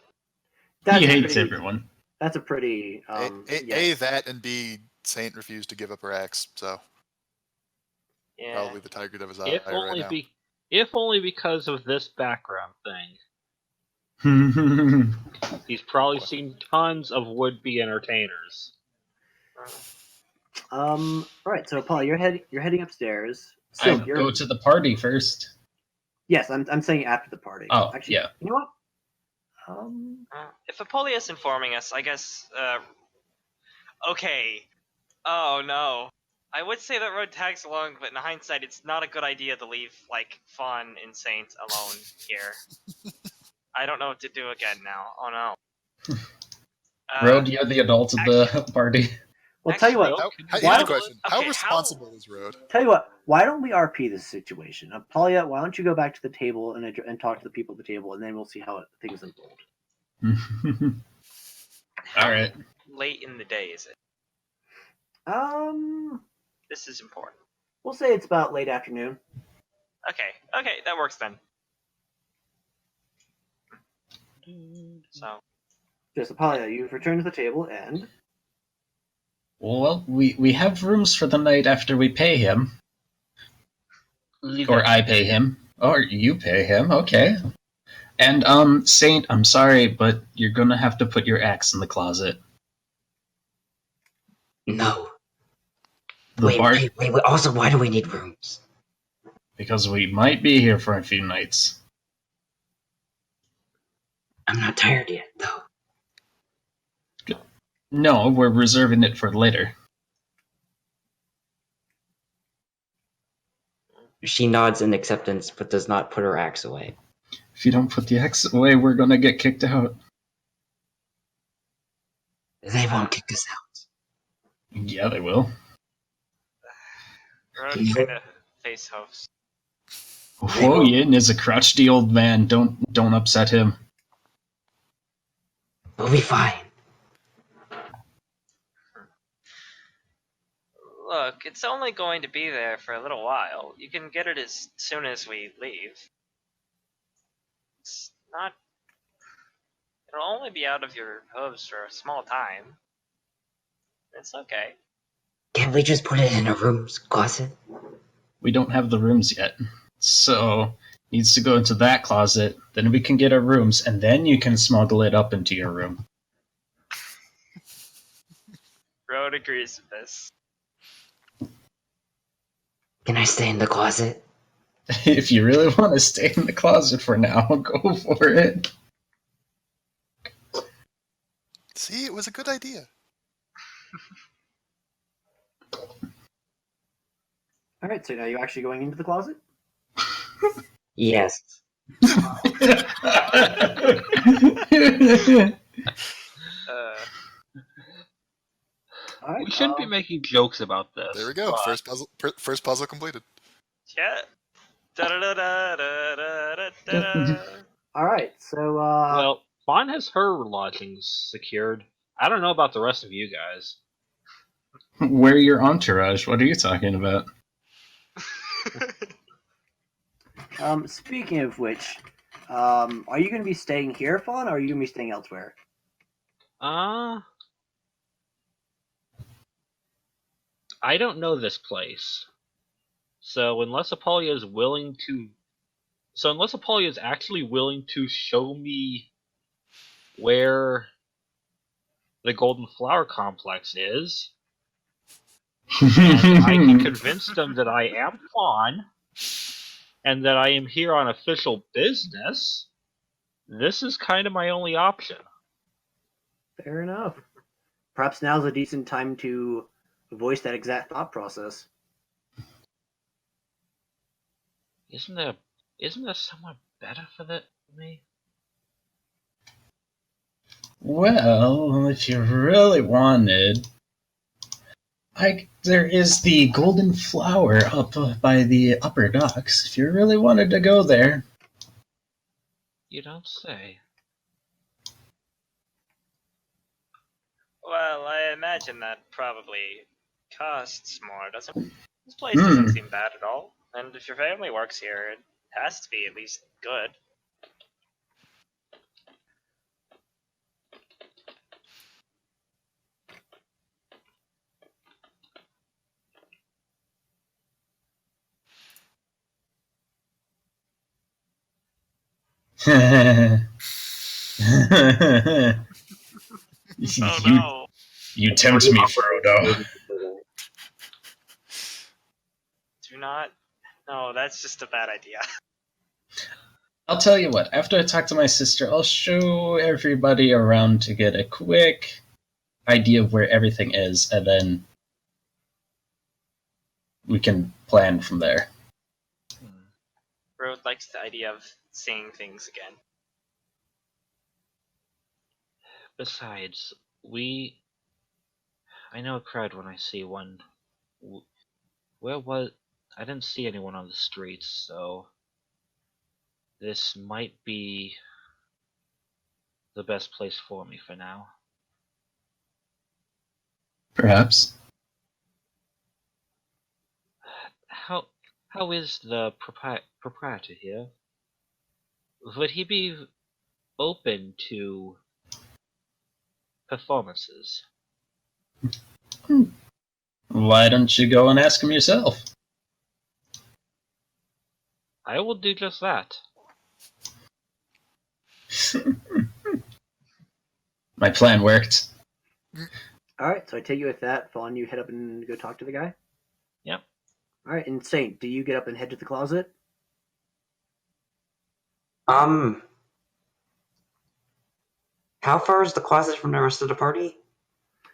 He hates everyone. That's a pretty A, that, and B, Saint refused to give up her axe, so Yeah. probably the tiger of his eye If right only now. if only because of this background thing. He's probably seen tons of would-be entertainers. Right. So, Paul, you're heading upstairs. I So go to the party first. Yes, I'm saying after the party. Oh, Actually, yeah. You know what? If Apolia is informing us, I guess Okay. Oh no. I would say that road tags along, but in hindsight, it's not a good idea to leave like Fawn and Saint alone here. I don't know what to do again now. Oh no. Road, you're the adult of the party. Well, tell you what. Actually, Here's Why the don't- question: okay, how how- responsible is Road? Tell you what. Why don't we RP this situation? Polya, why don't you go back to the table and talk to the people at the table, and then we'll see how things unfold. All right. late in the day is it? This is important. We'll say it's about late afternoon. Okay, that works then. So, Just Polya, you've returned to the table, and Well, we have rooms for the night after we pay him. Or I pay him. Or you pay him, okay. And, Saint, I'm sorry, but you're gonna have to put your axe in the closet. No. The Wait. Also, why do we need rooms? Because we might be here for a few nights. I'm not tired yet, though. No, we're reserving it for later. She nods in acceptance, but does not put her axe away. If you don't put the axe away, we're gonna get kicked out. They won't kick us out. Yeah, they will. Road kind of face hosts. Foenum is a crotchety old man. Don't upset him. We'll be fine. Look, it's only going to be there for a little while. You can get it as soon as we leave. It's not. It'll only be out of your hooves for a small time. It's okay. Can't we just put it in a room's closet? We don't have the rooms yet. So, needs to go into that closet, then we can get our rooms, and then you can smuggle it up into your room. Road agrees with this. Can I stay in the closet? If you really want to stay in the closet for now, go for it. See, it was a good idea. all right. So now you're actually going into the closet. Yes. All right. We shouldn't be making jokes about this. There we go. but- First puzzle completed. Yeah. Da-da-da-da-da-da-da-da. All right. So Well, Fawn has her lodgings secured. I don't know about the rest of you guys. We're your entourage. What are you talking about? speaking of which, are you going to be staying here, Fawn, or are you going to be staying elsewhere? I don't know this place. So unless Apollia is actually willing to show me where the Golden Flower Complex is, and I can convince them that I am Fawn and that I am here on official business, this is kind of my only option. Fair enough. Perhaps now's a decent time to voice that exact thought process. Isn't there someone better for me? Well, if you really wanted, there is the Golden Flower up by the upper docks. If you really wanted to go there. You don't say. Well, I imagine that probably costs more, doesn't it? This place doesn't seem bad at all. And if your family works here, it has to be at least good. Oh no! You tempt me, Frodo. Do not. No, that's just a bad idea. I'll tell you what, after I talk to my sister, I'll show everybody around to get a quick idea of where everything is, and then we can plan from there. Road likes the idea of seeing things again. Besides, I know a crowd when I see one. Where was... I didn't see anyone on the streets, so... This might be the best place for me for now. Perhaps. How is the proprietor here? Would he be open to performances? Why don't you go and ask him yourself? I will do just that. My plan worked. Alright, so I take you with that. Fawn, you head up and go talk to the guy? Yep. Alright, and Saint, do you get up and head to the closet? How far is the closet from the rest of the party?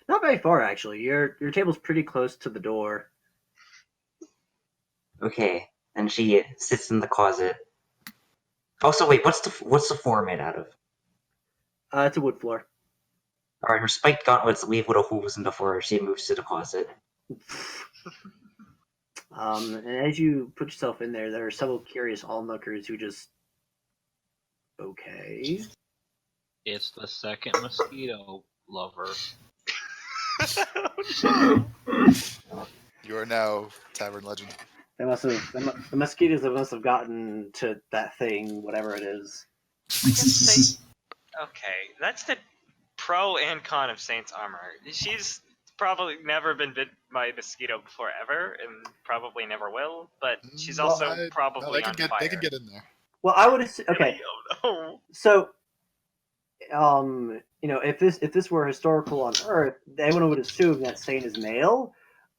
Not very far, actually. Your table's pretty close to the door. Okay, and she sits in the closet. Also, wait, what's the floor made out of? It's a wood floor. All right, her spiked gauntlets leave little holes in the floor. She moves to the closet. And as you put yourself in there, there are several curious onlookers who just... Okay. It's the second mosquito lover. You are now tavern legend. They must have... The mosquitoes must have gotten to that thing, whatever it is. Okay, that's the pro and con of Saint's armor. She's probably never been bit by a mosquito before ever, and probably never will, but she's also probably they can on get fire. they can get in there. Well, I would assume... Okay, Oh so... if this were historical on Earth, everyone would assume that Saint is male,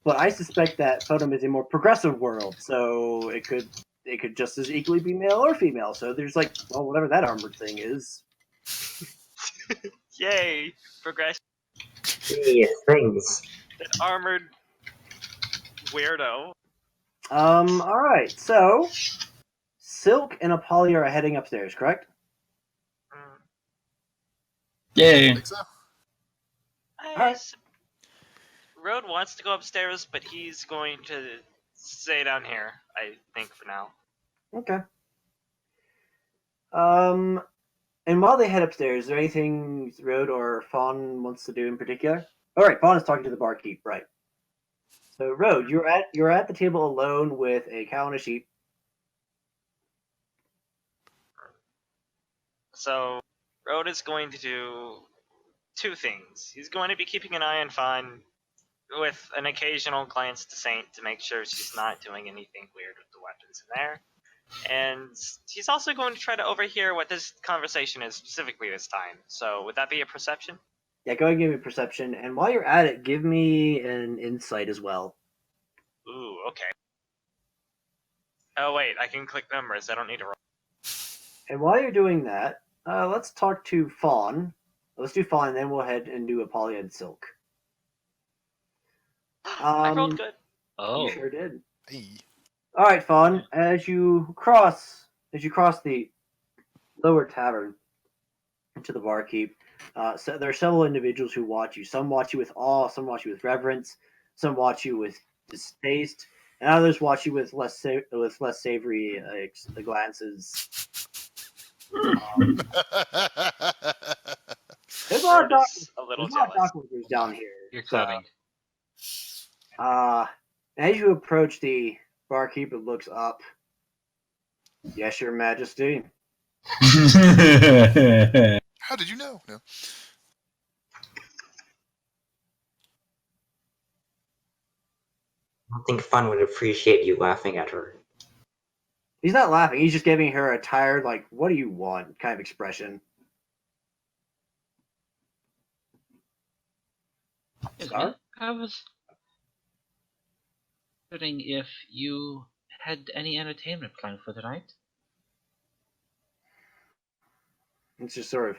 but I suspect that Foenum is a more progressive world, so it could just as equally be male or female. So there's whatever that armored thing is. no! Yay! Progression. Yes, things. An armored weirdo. All right. So Silk and Apolly are heading upstairs, correct? Yay. I think so. Alright. Road wants to go upstairs, but he's going to stay down here, I think, for now. Okay. And while they head upstairs, is there anything Road or Fawn wants to do in particular? All right, Fawn is talking to the barkeep, right? So Road, you're at the table alone with a cow and a sheep. So Road is going to do two things. He's going to be keeping an eye on Fawn with an occasional glance to Saint to make sure she's not doing anything weird with the weapons in there. And he's also going to try to overhear what this conversation is specifically this time. So would that be a perception? Yeah, go ahead and give me a perception. And while you're at it, give me an insight as well. Ooh, okay. Oh wait, I can click numbers. I don't need to roll. And while you're doing that, let's talk to Fawn. Let's do Fawn, and then we'll head and do Apolly and Silk. I rolled good. Oh. You sure did. Hey. All right, Fawn. As you cross the lower tavern into the barkeep, so there are several individuals who watch you. Some watch you with awe, some watch you with reverence, some watch you with distaste, and others watch you with less savory glances. There's a lot of Road is a little jealous. dockworkers down here. You're cutting. As you approach, the barkeeper looks up. Yes, Your Majesty. How did you know? No. I don't think Fun would appreciate you laughing at her. He's not laughing. He's just giving her a tired, what do you want kind of expression. Scar? I was wondering if you had any entertainment planned for the night. It's just sort of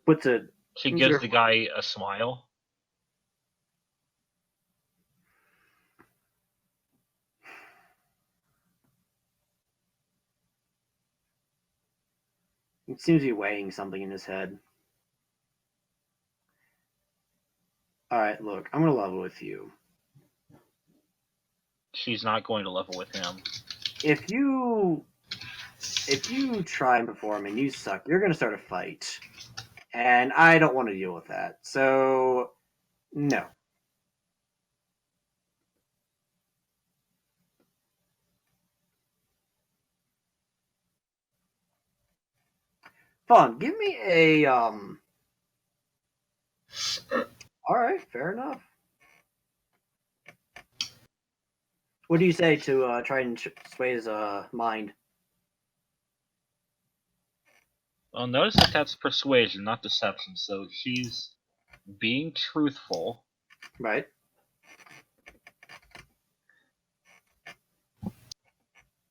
puts a... She gives the guy a smile. He seems to be weighing something in his head. Alright, look, I'm gonna level with you. She's not going to level with him. If you try and perform and you suck, you're gonna start a fight. And I don't want to deal with that. So no. Fun, give me a alright, fair enough. What do you say to try and sway his mind? Well, notice that that's persuasion, not deception, so she's being truthful. Right?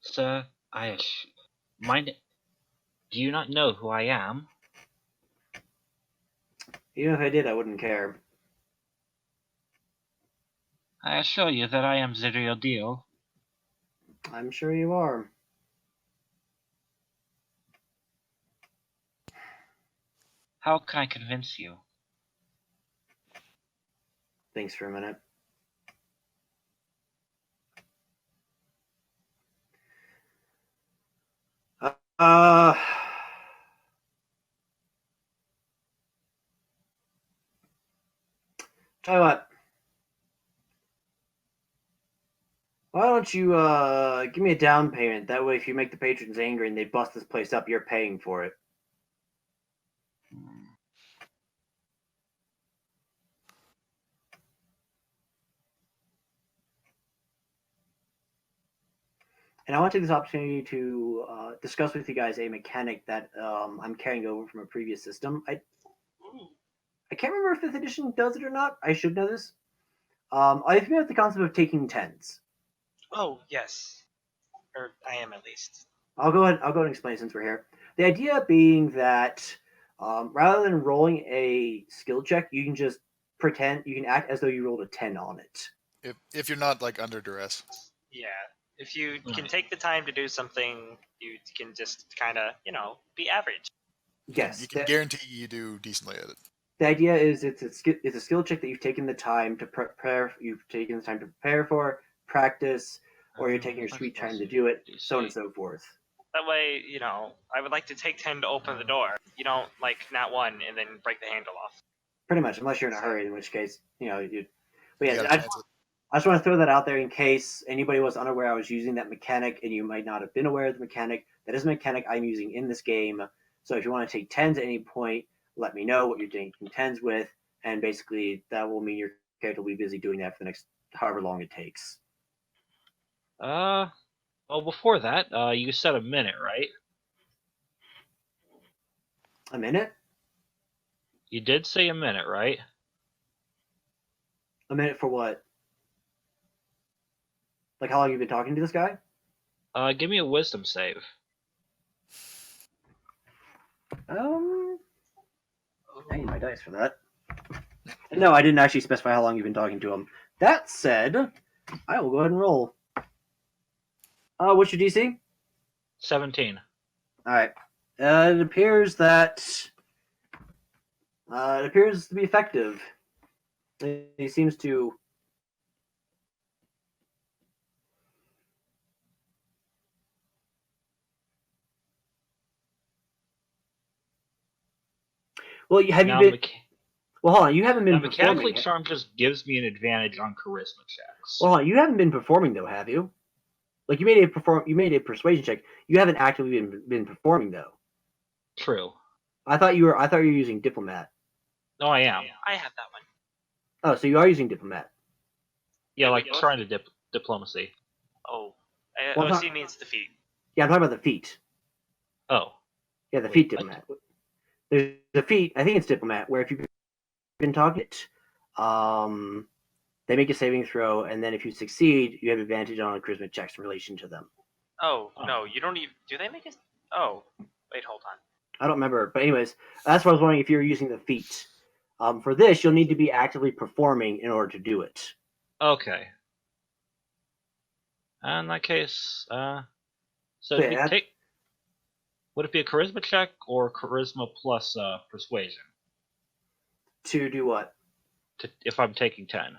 Sir, mind. Do you not know who I am? Even if I did, I wouldn't care. I assure you that I am the real deal. I'm sure you are. How can I convince you? Thanks for a minute. Tell you what. Why don't you give me a down payment? That way, if you make the patrons angry and they bust this place up, you're paying for it. And I want to take this opportunity to discuss with you guys a mechanic that I'm carrying over from a previous system. I can't remember if 5th edition does it or not. I should know this. Are you familiar with the concept of taking tens? Oh, yes. Or I am, at least. I'll go ahead and explain since we're here. The idea being that rather than rolling a skill check, you can just pretend, you can act as though you rolled a 10 on it. If you're not like under duress. Yeah. If you can Right. take the time to do something, you can just kind of, be average. Yes. You can guarantee you do decently at it. The idea is it's a skill check that you've taken the time to prepare. You've taken the time to prepare for, practice, or you're taking your sweet time to do it, so on and so forth. That way, I would like to take 10 to open the door. You don't, nat 1 and then break the handle off. Pretty much, unless you're in a hurry, in which case, you. But You yeah, gotta I chance it. just want to throw that out there in case anybody was unaware I was using that mechanic, and you might not have been aware of the mechanic. That is a mechanic I'm using in this game. So if you want to take tens at any point, let me know what you're taking tens with, and basically that will mean your character will be busy doing that for the next however long it takes. Well, before that, you said a minute, right? A minute? You did say a minute, right? A minute for what? Like how long you've been talking to this guy? Give me a wisdom save. I need my dice for that. No, I didn't actually specify how long you've been talking to him. That said, I will go ahead and roll. What's your DC? 17. All right. It appears to be effective. He seems to. Well, have you been? Well, hold on. You haven't been mechanically performing. charm just gives me an advantage on charisma checks. Well, hold on. You haven't been performing though, have you? Like you made a persuasion check. You haven't actively been performing though. True. I thought you were using diplomat. No, I am. I have that one. Oh, so you are using diplomat. Yeah, like trying to diplomacy. Oh. Well, OC means defeat. Yeah, I'm talking about the feat. Oh. Yeah, the feat diplomat. There's the feat. I think it's diplomat, where if you've been talking it, they make a saving throw, and then if you succeed, you have advantage on charisma checks in relation to them. Oh, no, you don't even... Do they make it... Oh, wait, hold on. I don't remember, but anyways, that's what I was wondering if you're using the feat. For this, you'll need to be actively performing in order to do it. Okay. In that case, so Yeah, if we take... Would it be a charisma check or charisma plus persuasion? To do what? If I'm taking 10.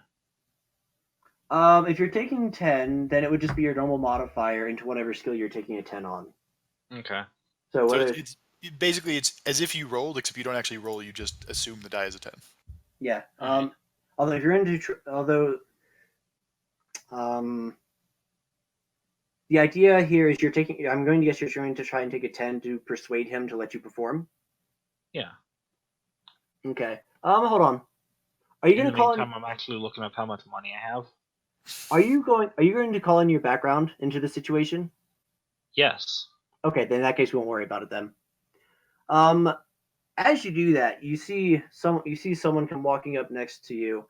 If you're taking 10, then it would just be your normal modifier into whatever skill you're taking a 10 on. Okay. So So whether it's basically it's as if you rolled, except you don't actually roll. You just assume the die is a 10. yeah. Alright. Although if you're into the idea here is you're taking. I'm going to guess you're trying to try and take a 10 to persuade him to let you perform. Yeah. Okay. Hold on. Are you In going the to call in? meantime, I'm actually looking up how much money I have. Are you going to call in your background into the situation? Yes. Okay, then in that case we won't worry about it then. As you do that, you see someone come walking up next to you,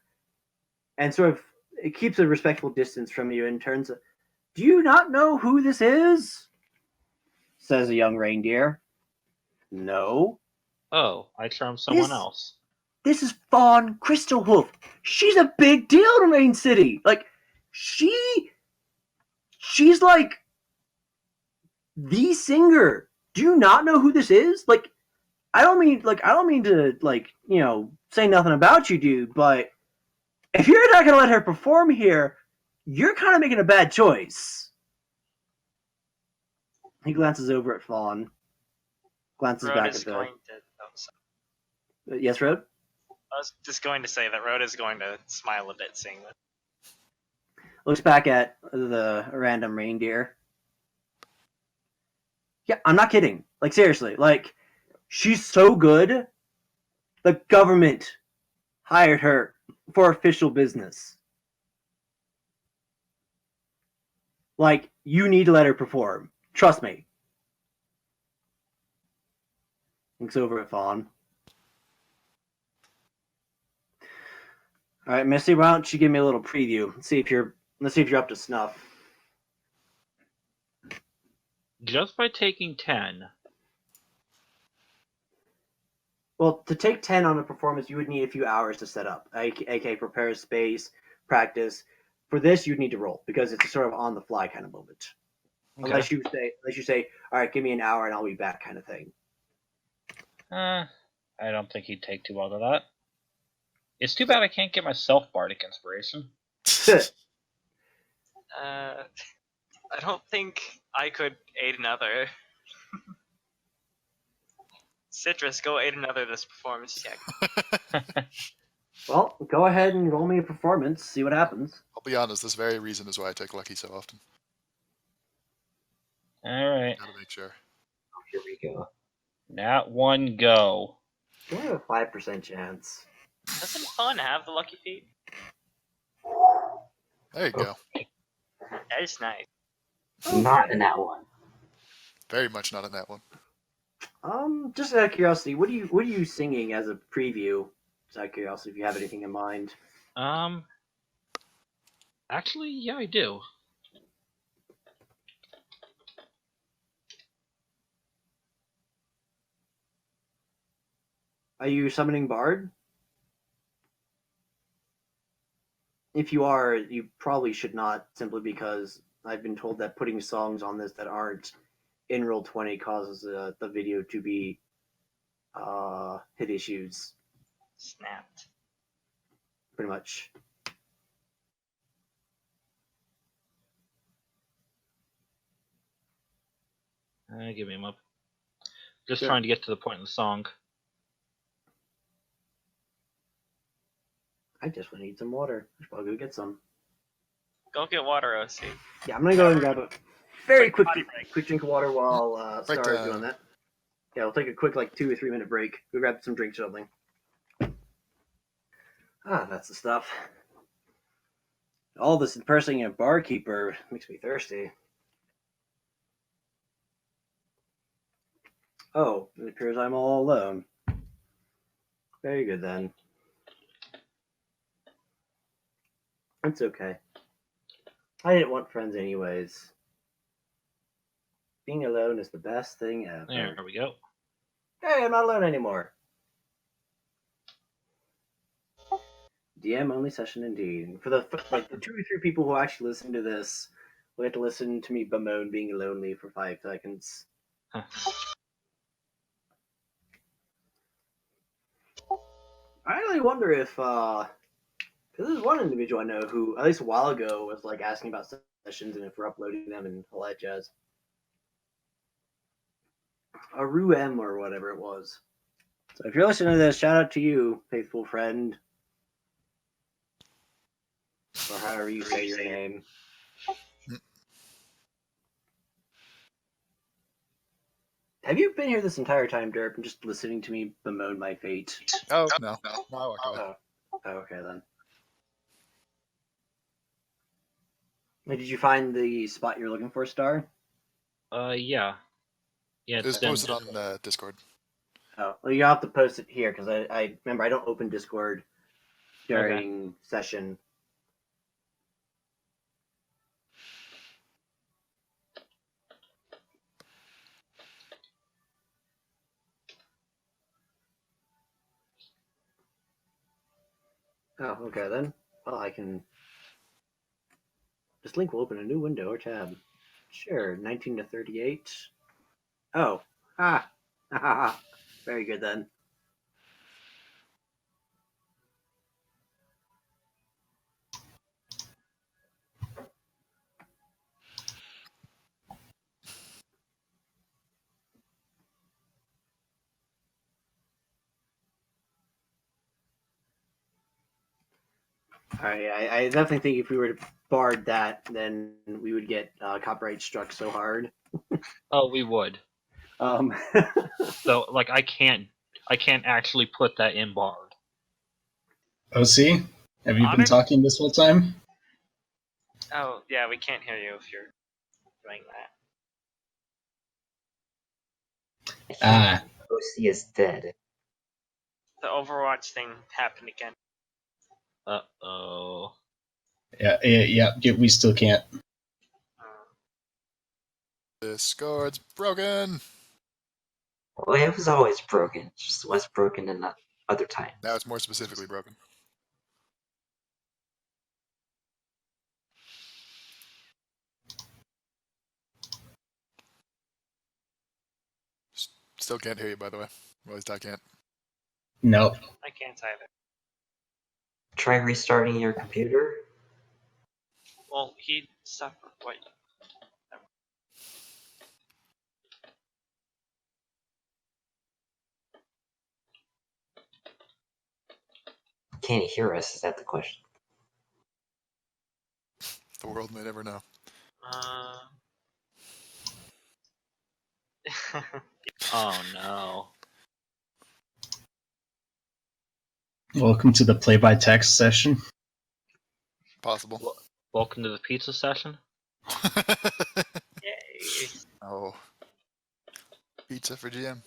and sort of it keeps a respectful distance from you and turns. Do you not know who this is? Says a young reindeer. No. Oh, I charmed someone This- else. This is Fawn Crystalhoof. She's a big deal in Rain City. Like, she's like the singer. Do you not know who this is? Like, I don't mean to say nothing about you, dude, but if you're not gonna let her perform here, you're kind of making a bad choice. He glances over at Fawn. Glances Rhoda back is at the. going to. Oh, sorry. Yes, Rode? I was just going to say that Rhoda is going to smile a bit seeing this. Looks back at the random reindeer. Yeah, I'm not kidding. Like, seriously. Like, she's so good. The government hired her for official business. Like, you need to let her perform. Trust me. Looks over at Fawn. All right, Missy, why don't you give me a little preview? Let's see if you're up to snuff. Just by taking 10. Well, to take 10 on a performance, you would need a few hours to set up, aka prepare a space, practice. For this, you'd need to roll because it's a sort of on the fly kind of moment. Okay. Unless you say, all right, give me an hour and I'll be back, kind of thing. I don't think he'd take too long of that. It's too bad I can't get myself bardic inspiration. I don't think I could aid another. Citrus, go aid another this performance check. Well, go ahead and roll me a performance. See what happens. I'll be honest. This very reason is why I take lucky so often. Alright. Gotta make sure. Here we go. Nat 1 go. You have a 5% chance. Doesn't Fawn have the lucky feat? There you go. That is nice. Not in that one. Very much not in that one. Just out of curiosity, what are you singing as a preview? Just out of curiosity, if you have anything in mind. Actually, yeah, I do. Are you summoning Bard? If you are, you probably should not, simply because I've been told that putting songs on this that aren't in Roll20 causes the video to be hit issues, Snapped. pretty much. Give me him up. Just Sure. trying to get to the point of the song. I just want to eat some water. I should probably go get some. Go get water, OC. Yeah, I'm gonna go and grab a very quick Potty break. drink of water while Break Star is time. doing that. Yeah, we'll take a quick 2 or 3 minute break. Go grab some drinks or something. That's the stuff. All this impersonating a barkeeper makes me thirsty. Oh, it appears I'm all alone. Very good then. It's okay. I didn't want friends anyways. Being alone is the best thing ever. There we go. Hey, I'm not alone anymore. DM only session indeed. For the 2 or 3 people who actually listen to this, will get to listen to me bemoan being lonely for 5 seconds. Huh. really wonder if, because there's one individual I know who, at least a while ago, was like asking about sessions and if we're uploading them and all that jazz. A Ruem or whatever it was. So if you're listening to this, shout out to you, faithful friend, or however you say your name. Have you been here this entire time, Derp, and just listening to me bemoan my fate? Oh, no. No, I walked away. Oh, okay then. Wait, did you find the spot you're looking for, Star? Yeah. Yeah, It was it's been. posted on Discord. Oh, well, you have to post it here because I remember I don't open Discord during session. Oh, okay then. Well, I can. This link will open a new window or tab. Sure, 19 to 38. Oh, very good then. I definitely think if we were to barred that, then we would get copyright struck so hard. Oh, we would. Um, So, like, I can't actually put that in barred. OC, have you been Honored? talking this whole time? Oh, yeah, we can't hear you if you're doing that. Ah, OC is dead. The Overwatch thing happened again. Uh-oh. yeah, we still can't. Discord's broken. Well, it was always broken. It just was broken in the other time. Now it's more specifically broken. Still can't hear you, by the way. Well, at least I can't. Nope. I can't either. Try restarting your computer. Well, he stopped. Wait. Can he hear us? Is that the question? The world may never know. Oh no. Welcome to the play-by-text session. Possible. Welcome to the pizza session. Yay. Oh. Pizza for GM.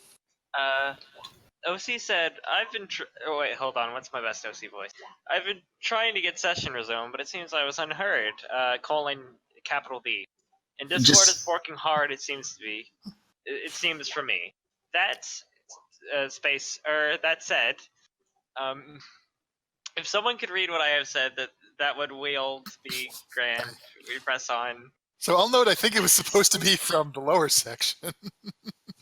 OC said, I've been. Oh, wait, hold on. What's my best OC voice? I've been trying to get session resumed, but it seems I was unheard. Capital B. And Discord is working hard, it seems to be. It seems for me. That's. That said, if someone could read what I have said, that would be grand. We press on. So I'll note I think it was supposed to be from the lower section.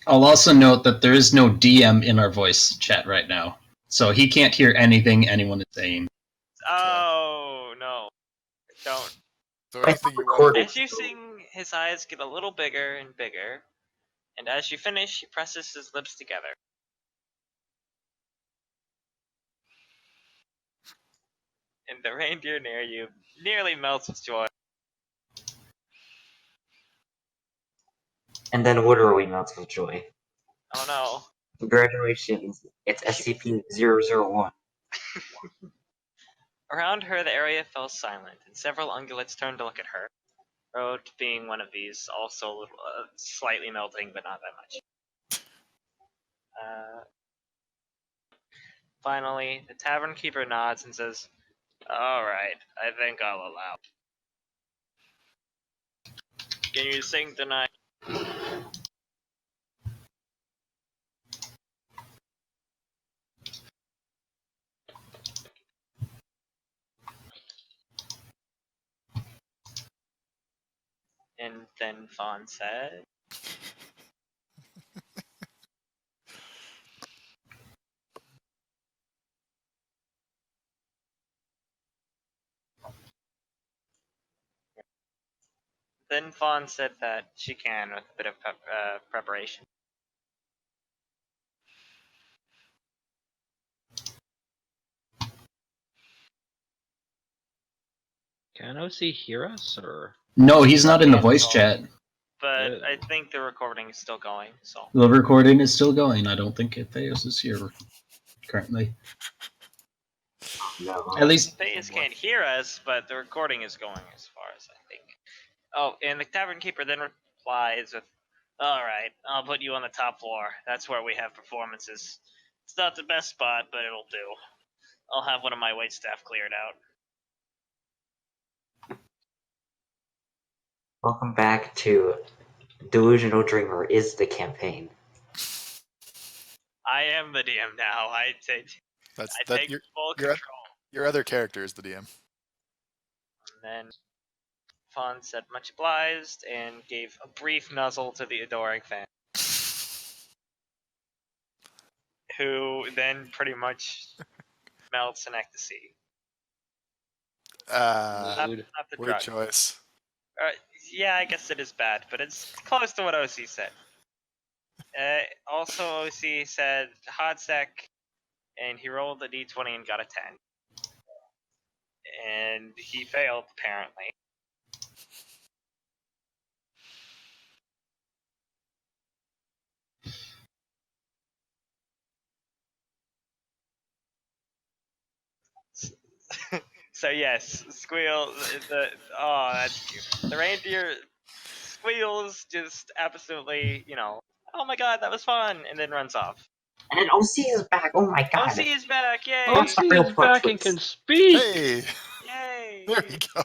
I'll also note that there is no DM in our voice chat right now, so he can't hear anything anyone is saying. Oh, no. Don't. So anything you want As you sing, his eyes get a little bigger and bigger, and as you finish, he presses his lips together. And the reindeer near you nearly melts with joy. And then Woodrow melts with joy. Oh no. Congratulations, it's SCP-001. Around her, the area fell silent, and several ungulates turned to look at her. Road being one of these, also slightly melting, but not that much. Finally, the tavern keeper nods and says, "Alright, I think I'll allow." Can you sing tonight? And then Fawn said, Then Fawn said that she can with a bit of preparation. Can OC hear us, or No, he's not in the voice chat. But Good. I think the recording is still going, so. The recording is still going. I don't think Theos is here currently. No. At least Thais can't hear us, but the recording is going as far as I think. Oh, and the Tavern Keeper then replies with, "Alright, I'll put you on the top floor. That's where we have performances. It's not the best spot, but it'll do. I'll have one of my waitstaff cleared out." Welcome back to Delusional Dreamer is the campaign. I am the DM now. I take full control. Your other character is the DM. And then Fawn said much obliged and gave a brief nuzzle to the adoring fan, who then pretty much melts in ecstasy. Not mood? the Word drug. choice. Yeah, I guess it is bad, but it's close to what OC said. Also, OC said hot sec, and he rolled a d20 and got a 10. And he failed, apparently. So yes, Squeal, that's cute. The reindeer squeals just absolutely, oh my god, that was fun, and then runs off. And then OC is back. Oh my god. OC is back, yay! That's OC the real is plot back and twist. can speak. Hey, Yay! there we go.